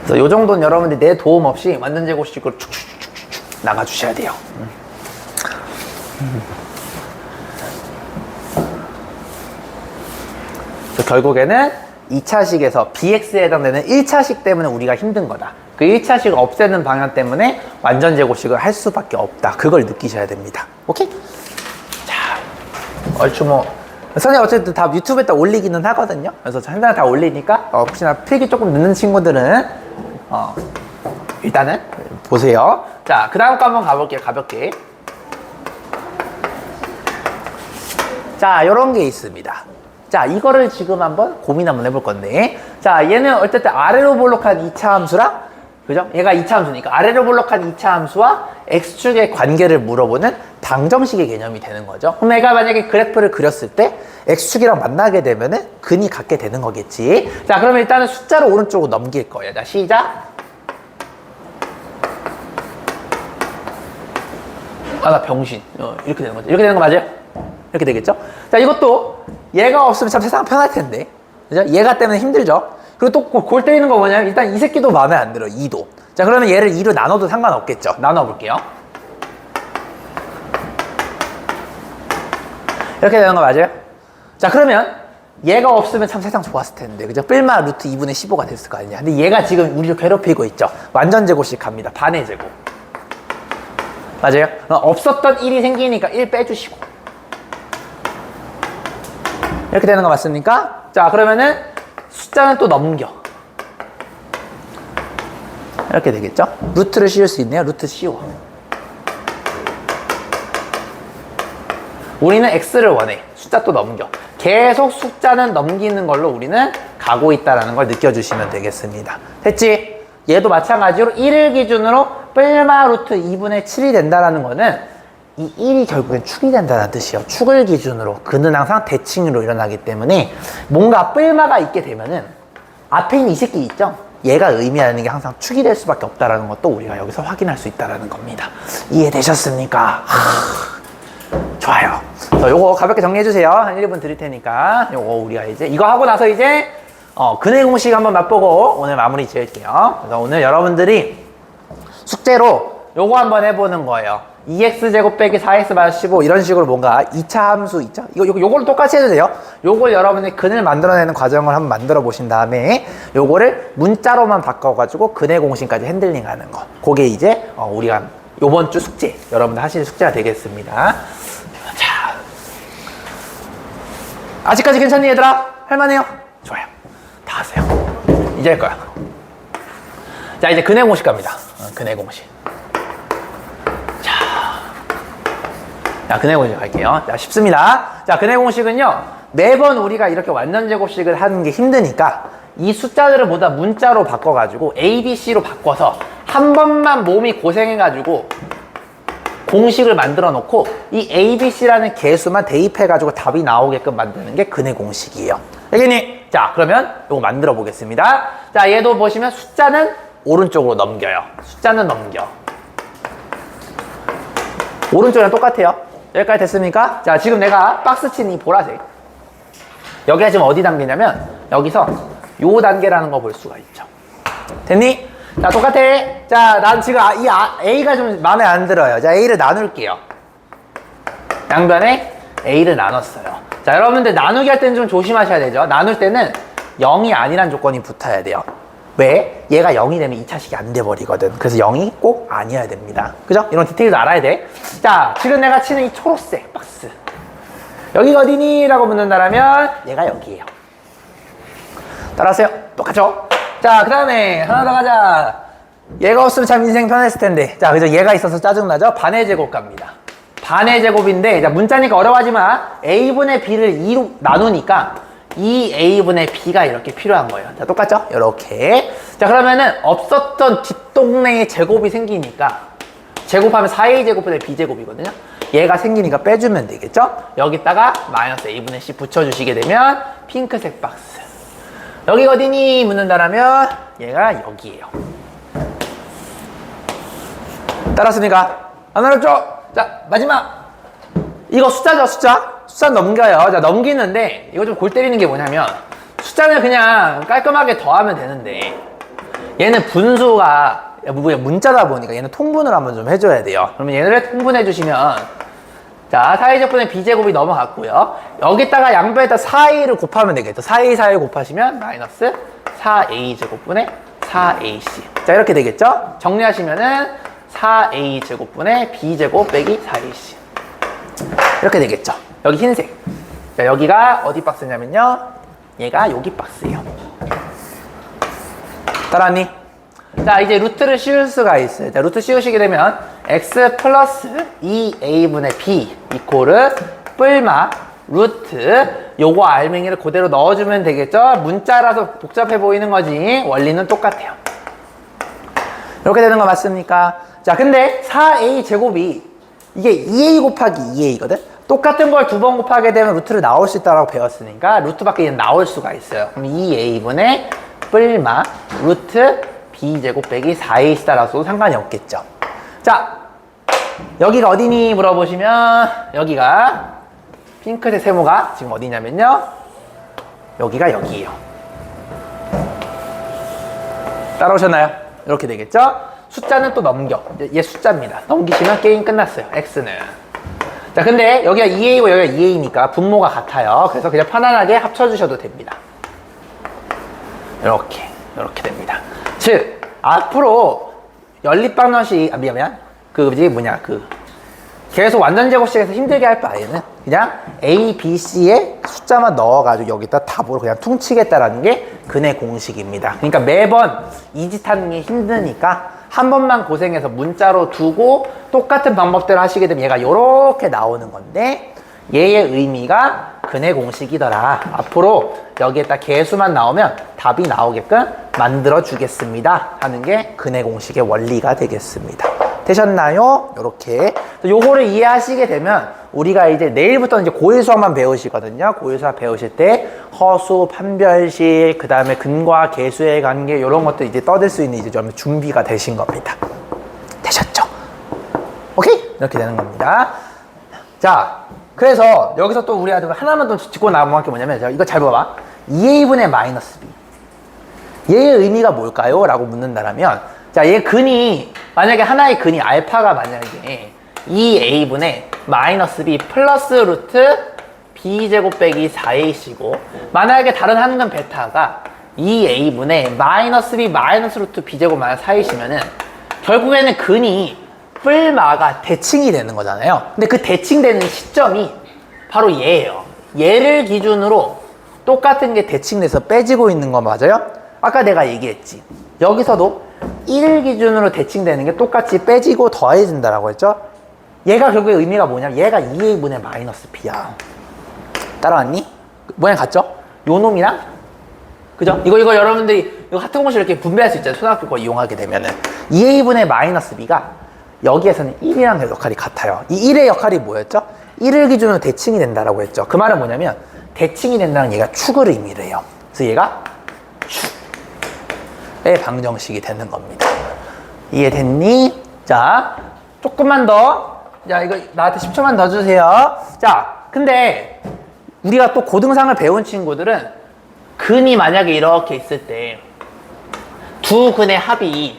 그래서 요 정도는 여러분들이 내 도움 없이 완전제곱식으로 축축축축축 나가주셔야 돼요. 결국에는 2차식에서 bx에 해당되는 1차식 때문에 우리가 힘든 거다. 그 1차식을 없애는 방향 때문에 완전제곱식을 할 수밖에 없다. 그걸 느끼셔야 됩니다. 오케이? 자, 얼추 뭐 선생님 어쨌든 다 유튜브에다 올리기는 하거든요. 그래서 현장에 다 올리니까 혹시나 필기 조금 늦는 친구들은 일단은 보세요. 자, 그 다음 거 한번 가볼게요. 가볍게. 자, 요런 게 있습니다. 자, 이거를 지금 한번 고민 한번 해볼 건데, 자, 얘는 어쨌든 아래로 볼록한 2차 함수랑, 그죠? 얘가 2차 함수니까 아래로 볼록한 2차 함수와 x축의 관계를 물어보는 방정식의 개념이 되는 거죠. 그럼 내가 만약에 그래프를 그렸을 때 x축이랑 만나게 되면은 근이 갖게 되는 거겠지. 자, 그러면 일단은 숫자를 오른쪽으로 넘길 거예요. 자, 시작. 아, 나 병신. 이렇게 되는 거죠. 이렇게 되는 거 맞아요? 이렇게 되겠죠? 자, 이것도 얘가 없으면 참 세상 편할 텐데. 그죠? 얘가 때문에 힘들죠? 그리고 또 골 때리는 거 뭐냐면 일단 이 새끼도 마음에 안 들어. 2도. 자, 그러면 얘를 2로 나눠도 상관없겠죠? 나눠볼게요. 이렇게 되는 거 맞아요? 자, 그러면 얘가 없으면 참 세상 좋았을 텐데. 그죠? 뿔마 루트 2분의 15가 됐을 거 아니냐. 근데 얘가 지금 우리를 괴롭히고 있죠? 완전 제곱식 갑니다. 반의 제곱. 맞아요? 없었던 1이 생기니까 1 빼주시고. 이렇게 되는 거 맞습니까? 자, 그러면은 숫자는 또 넘겨. 이렇게 되겠죠? 루트를 씌울 수 있네요. 루트 씌워. 우리는 x를 원해. 숫자 또 넘겨. 계속 숫자는 넘기는 걸로 우리는 가고 있다는 걸 느껴주시면 되겠습니다. 됐지? 얘도 마찬가지로 1을 기준으로 뿔마 루트 2분의 7이 된다는 거는 이 1이 결국엔 축이 된다는 뜻이에요. 축을 기준으로. 근은 항상 대칭으로 일어나기 때문에 뭔가 뿔마가 있게 되면은 앞에 있는 이 새끼 있죠? 얘가 의미하는 게 항상 축이 될 수밖에 없다는 것도 우리가 여기서 확인할 수 있다는 겁니다. 이해되셨습니까? 좋아요. 요거 가볍게 정리해주세요. 한 1분 드릴 테니까. 요거 우리가 이제 이거 하고 나서 이제 근해 공식 한번 맛보고 오늘 마무리 지을게요. 그래서 오늘 여러분들이 숙제로 요거 한번 해보는 거예요. 2x제곱 빼기 4x 마이너스 15 이런 식으로 뭔가 2차 함수 있죠? 요걸 똑같이 해도 돼요. 요걸 여러분이 근을 만들어내는 과정을 한번 만들어 보신 다음에 요거를 문자로만 바꿔가지고 근해 공식까지 핸들링 하는 거. 그게 이제 우리가 요번 주 숙제, 여러분들 하실 숙제가 되겠습니다. 자, 아직까지 괜찮니 얘들아? 할만해요? 좋아요. 다 하세요. 이제 할 거야. 자, 이제 근해 공식 갑니다. 근해 공식. 자, 근해 공식 갈게요. 자, 쉽습니다. 자, 근해 공식은요, 매번 우리가 이렇게 완전 제곱식을 하는 게 힘드니까 이 숫자들을 모두 문자로 바꿔가지고 A, B, C로 바꿔서 한 번만 몸이 고생해가지고 공식을 만들어 놓고 이 A, B, C라는 개수만 대입해가지고 답이 나오게끔 만드는 게 근해 공식이에요. 알겠니? 자, 그러면 이거 만들어 보겠습니다. 자, 얘도 보시면 숫자는 오른쪽으로 넘겨요. 숫자는 넘겨. 오른쪽이랑 똑같아요. 여기까지 됐습니까? 자, 지금 내가 박스 친 이 보라색. 여기가 지금 어디 단계냐면 여기서 요 단계라는 거 볼 수가 있죠. 됐니? 자, 똑같아. 자, 난 지금 A가 좀 마음에 안 들어요. 자, A를 나눌게요. 양변에 A를 나눴어요. 자, 여러분들 나누기 할 때는 좀 조심하셔야 되죠. 나눌 때는 0이 아니란 조건이 붙어야 돼요. 왜? 얘가 0이 되면 2차식이 안 돼버리거든. 그래서 0이 꼭 아니어야 됩니다. 그죠? 이런 디테일도 알아야 돼. 자, 지금 내가 치는 이 초록색 박스. 여기가 어디니? 라고 묻는다라면 얘가 여기에요. 따라하세요. 똑같죠? 자, 그 다음에 하나 더 가자. 얘가 없으면 참 인생 편했을 텐데. 자, 그죠? 얘가 있어서 짜증나죠? 반의 제곱 갑니다. 반의 제곱인데, 자, 문자니까 어려워하지 마. A분의 B를 2로 나누니까 2A분의 B가 이렇게 필요한 거예요. 자, 똑같죠? 이렇게. 자, 그러면은 없었던 뒷동네에 제곱이 생기니까 제곱하면 4A 제곱분의 B 제곱이거든요. 얘가 생기니까 빼주면 되겠죠? 여기다가 마이너스 A분의 C 붙여주시게 되면 핑크색 박스. 여기가 어디니? 묻는다라면 얘가 여기에요. 따랐습니까? 안 어렵죠? 자, 마지막. 이거 숫자죠, 숫자? 숫자 넘겨요. 자, 넘기는데 이거 좀 골 때리는 게 뭐냐면 숫자는 그냥 깔끔하게 더하면 되는데 얘는 분수가 문자다 보니까 얘는 통분을 한번 좀 해줘야 돼요. 그러면 얘를 통분해 주시면 자, 4a제곱분의 b제곱이 넘어갔고요. 여기다가 양변에다 4a를 곱하면 되겠죠. 4a, 4a 곱하시면 마이너스 4a제곱분의 4ac. 자, 이렇게 되겠죠. 정리하시면은 4a제곱분의 b제곱 빼기 4ac. 이렇게 되겠죠. 여기 흰색. 자, 여기가 어디 박스냐면요. 얘가 여기 박스예요. 따라하니? 자, 이제 루트를 씌울 수가 있어요. 자, 루트 씌우시게 되면 x 플러스 2a분의 b 이코르 뿔마 루트 요거 알맹이를 그대로 넣어주면 되겠죠. 문자라서 복잡해 보이는 거지 원리는 똑같아요. 이렇게 되는 거 맞습니까? 자, 근데 4a 제곱이 이게 2a 곱하기 2a거든. 똑같은 걸 두 번 곱하게 되면 루트를 나올 수 있다고 배웠으니까 루트 밖에 나올 수가 있어요. 그럼 2a분의 뿔마 루트 b제곱 빼기 4ac 따라서 상관이 없겠죠. 자, 여기가 어디니 물어보시면 여기가 핑크색 세모가 지금 어디냐면요. 여기가 여기예요. 따라오셨나요? 이렇게 되겠죠? 숫자는 또 넘겨. 얘 숫자입니다. 넘기시면 게임 끝났어요. x는. 자, 근데 여기가 2a고 여기가 2a니까 분모가 같아요. 그래서 그냥 편안하게 합쳐주셔도 됩니다. 이렇게 됩니다. 즉, 앞으로 연립방정식, 미안. 계속 완전 제곱식에서 힘들게 할 바에는 그냥 A, B, C에 숫자만 넣어가지고 여기다 답으로 그냥 퉁치겠다라는 게 근해 공식입니다. 그러니까 매번 이 짓 하는 게 힘드니까 한 번만 고생해서 문자로 두고 똑같은 방법대로 하시게 되면 얘가 이렇게 나오는 건데 얘의 의미가 근의 공식이더라. 앞으로 여기에다 개수만 나오면 답이 나오게끔 만들어 주겠습니다 하는 게 근의 공식의 원리가 되겠습니다. 되셨나요? 이렇게 요거를 이해하시게 되면 우리가 이제 내일부터 이제 고일 수학만 배우시거든요. 고일 수학 배우실 때 허수, 판별식, 그 다음에 근과 개수의 관계 이런 것도 이제 떠들 수 있는 이제 좀 준비가 되신 겁니다. 되셨죠? 오케이? 이렇게 되는 겁니다. 자, 그래서 여기서 또 우리가 하나만 더 짚고 나온 게 뭐냐면, 이거 잘 봐봐. 2a분의 마이너스 b. 얘의 의미가 뭘까요? 라고 묻는다라면, 자, 얘 근이, 만약에 하나의 근이 알파가 만약에 2a분의 마이너스 b 플러스 루트 b제곱 빼기 4ac고, 만약에 다른 한 근 베타가 2a분의 마이너스 b 마이너스 루트 b제곱 마이너스 4ac면은, 결국에는 근이 뿔마가 대칭이 되는 거잖아요. 근데 그 대칭되는 시점이 바로 얘예요. 얘를 기준으로 똑같은 게 대칭돼서 빼지고 있는 거 맞아요? 아까 내가 얘기했지. 여기서도 1 기준으로 대칭되는 게 똑같이 빼지고 더해진다라고 했죠? 얘가 결국에 의미가 뭐냐면 얘가 2a분의 마이너스 b야. 따라왔니? 모양 같죠? 요 놈이랑 그죠? 이거 여러분들이 이거 같은 공식 이렇게 분배할 수 있잖아요. 초등학교 거 이용하게 되면은 2a분의 마이너스 b가 여기에서는 1이랑 역할이 같아요. 이 1의 역할이 뭐였죠? 1을 기준으로 대칭이 된다라고 했죠. 그 말은 뭐냐면 대칭이 된다는 얘가 축을 의미를 해요. 그래서 얘가 축의 방정식이 되는 겁니다. 이해됐니? 자, 조금만 더. 자, 이거 나한테 10초만 더 주세요. 자, 근데 우리가 또 고등상을 배운 친구들은 근이 만약에 이렇게 있을 때 두 근의 합이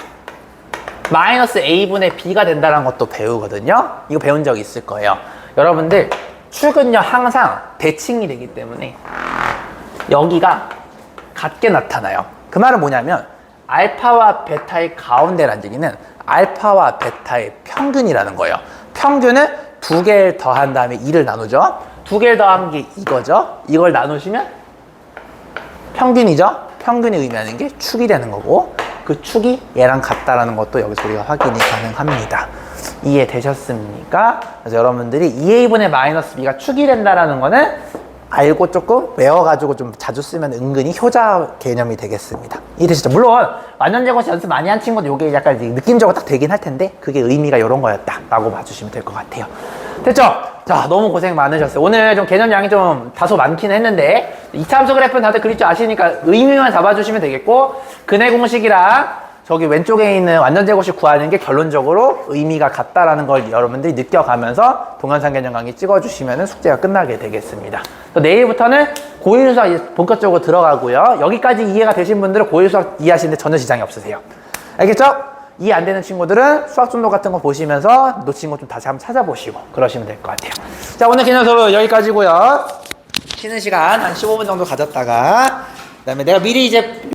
마이너스 a분의 b가 된다는 것도 배우거든요. 이거 배운 적 있을 거예요. 여러분들 축은요 항상 대칭이 되기 때문에 여기가 같게 나타나요. 그 말은 뭐냐면 알파와 베타의 가운데라는 얘기는 알파와 베타의 평균이라는 거예요. 평균은 두 개를 더한 다음에 2를 나누죠. 두 개를 더한 게 이거죠. 이걸 나누시면 평균이죠. 평균이 의미하는 게 축이 되는 거고 그 축이 얘랑 같다라는 것도 여기서 우리가 확인이 가능합니다. 이해되셨습니까? 그래서 여러분들이 2a분의 마이너스 b가 축이 된다라는 거는 알고 조금 외워가지고 좀 자주 쓰면 은근히 효자 개념이 되겠습니다. 이해되시죠? 물론 완전제곱식 연습 많이 한 친구도 이게 약간 느낌적으로 딱 되긴 할 텐데 그게 의미가 이런 거였다라고 봐주시면 될 것 같아요. 됐죠? 자, 너무 고생 많으셨어요. 오늘 좀 개념량이 좀 다소 많긴 했는데 이차함수 그래프는 다들 그릴 줄 아시니까 의미만 잡아주시면 되겠고 근의 공식이랑 저기 왼쪽에 있는 완전제곱식 구하는 게 결론적으로 의미가 같다라는 걸 여러분들이 느껴가면서 동영상 개념 강의 찍어주시면 숙제가 끝나게 되겠습니다. 내일부터는 고일 수학 본격적으로 들어가고요. 여기까지 이해가 되신 분들은 고일 수학 이해하시는데 전혀 지장이 없으세요. 알겠죠? 이해 안 되는 친구들은 수학 종로 같은 거 보시면서 놓친 거 좀 다시 한번 찾아보시고 그러시면 될 것 같아요. 자, 오늘 개념 수업 여기까지고요. 쉬는 시간 한 15분 정도 가졌다가 그다음에 내가 미리 이제